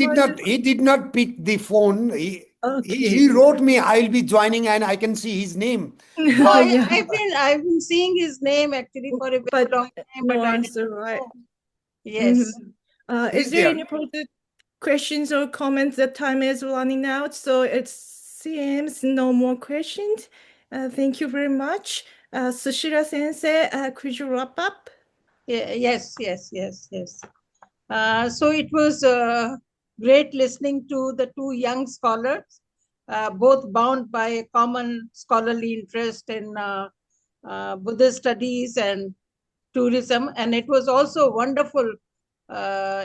C: He did not pick the phone.
B: Okay.
C: He wrote me, I'll be joining, and I can see his name.
B: Oh, yeah.
A: I've been seeing his name actually for a very
B: But
A: long time,
B: no
A: but I didn't
B: answer, right?
A: know. Yes.
C: He's
B: Is there
C: there.
B: any further questions or comments? The time is running out, so it seems no more questions. Thank you very much. Sushila Sensei, could you wrap up?
A: Yes. So it was great listening to the two young scholars, both bound by a common scholarly interest in Buddhist studies and tourism. And it was also a wonderful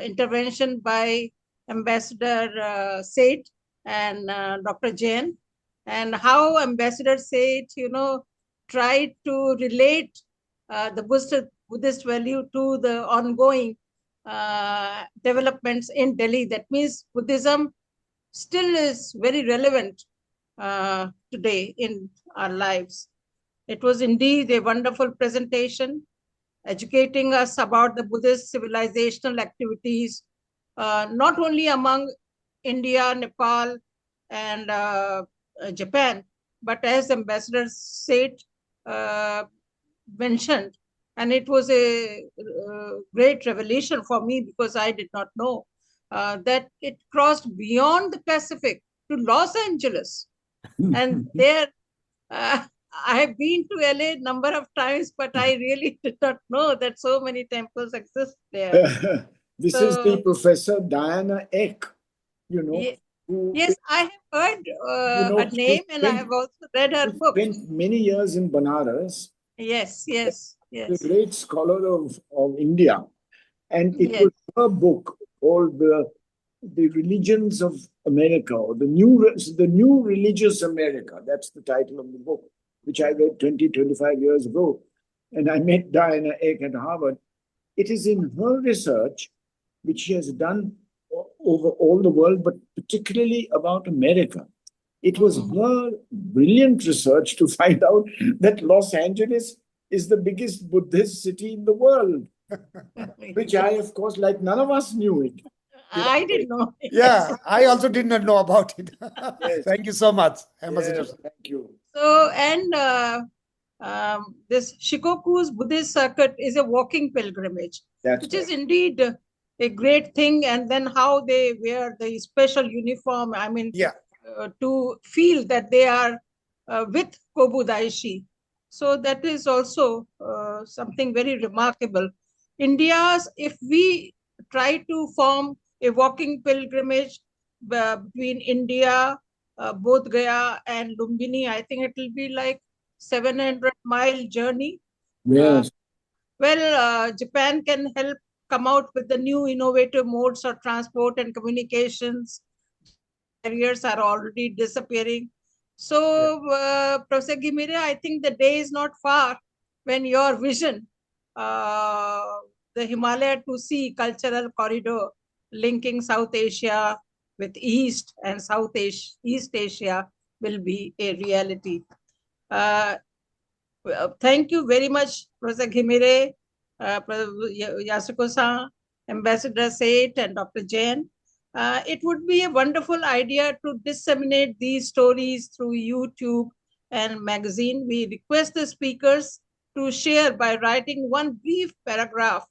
A: intervention by Ambassador Seth and Dr. Jain, and how Ambassador Seth, tried to relate the Buddhist value to the ongoing developments in Delhi. That means Buddhism still is very relevant today in our lives. It was indeed a wonderful presentation, educating us about the Buddhist civilizational activities, not only among India, Nepal, and Japan, but as Ambassador Seth mentioned, and it was a great revelation for me because I did not know that it crossed beyond the Pacific to Los Angeles. And there, I have been to LA a number of times, but I really did not know that so many temples exist there.
D: This is the Professor Diana Eck,
A: Yes, I have heard her name, and I have also read her book.
D: Spent many years in Banaras.
A: Yes.
D: A great scholar of India. And it was her book called the Religions of America, or the New Religious America. That's the title of the book, which I read 25 years ago. And I met Diana Eck at Harvard. It is in her research, which she has done over all the world, but particularly about America. It was her brilliant research to find out that Los Angeles is the biggest Buddhist city in the world, which I, of course, like none of us knew it.
A: I didn't know.
C: Yeah, I also did not know about it.
D: Yes.
C: Thank you so much, Ambassador.
D: Yes, thank you.
A: So, and This Shikoku's Buddhist circuit is a walking pilgrimage, which is indeed a great thing. And then how they wear the special uniform, I mean, to feel that they are with Kobudaishi. So that is also something very remarkable. India's, if we try to form a walking pilgrimage between India, Bodh Gaya and Lumbini, I think it will be like 700-mile journey.
D: Yes.
A: Japan can help come out with the new innovative modes of transport and communications. Barriers are already disappearing. So, Professor Ghimire, I think the day is not far when your vision, the Himalaya to Sea cultural corridor linking South Asia with East and East Asia will be a reality. Thank you very much, Professor Ghimire, Yasuko-san, Ambassador Seth, and Dr. Jain. It would be a wonderful idea to disseminate these stories through YouTube and magazine. We request the speakers to share by writing one brief paragraph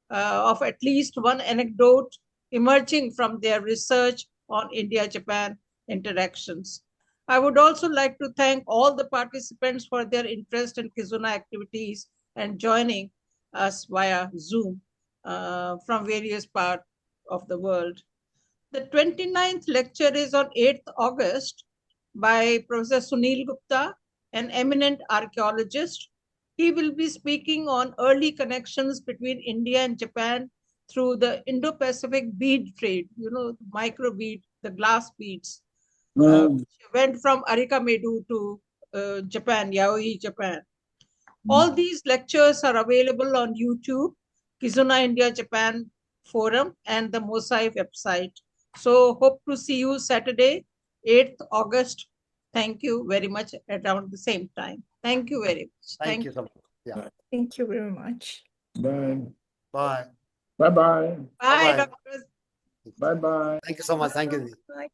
A: of at least one anecdote emerging from their research on India-Japan interactions. I would also like to thank all the participants for their interest in Kizuna activities and joining us via Zoom from various parts of the world. The 29th lecture is on 8th August by Professor Sunil Gupta, an eminent archaeologist. He will be speaking on early connections between India and Japan through the Indo-Pacific bead trade, micro bead, the glass beads. Went from Arikamedu to Japan, Yaoi, Japan. All these lectures are available on YouTube, Kizuna India Japan Forum, and the MOSAI website. So hope to see you Saturday, 8th August. Thank you very much around the same time. Thank you very much.
C: Thank you so much. Yeah.
B: Thank you very much.
D: Bye.
C: Bye.
D: Bye-bye.
A: Bye,
C: Bye-bye.
A: doctors.
D: Bye-bye.
C: Thank you so much. Thank you.
B: Bye.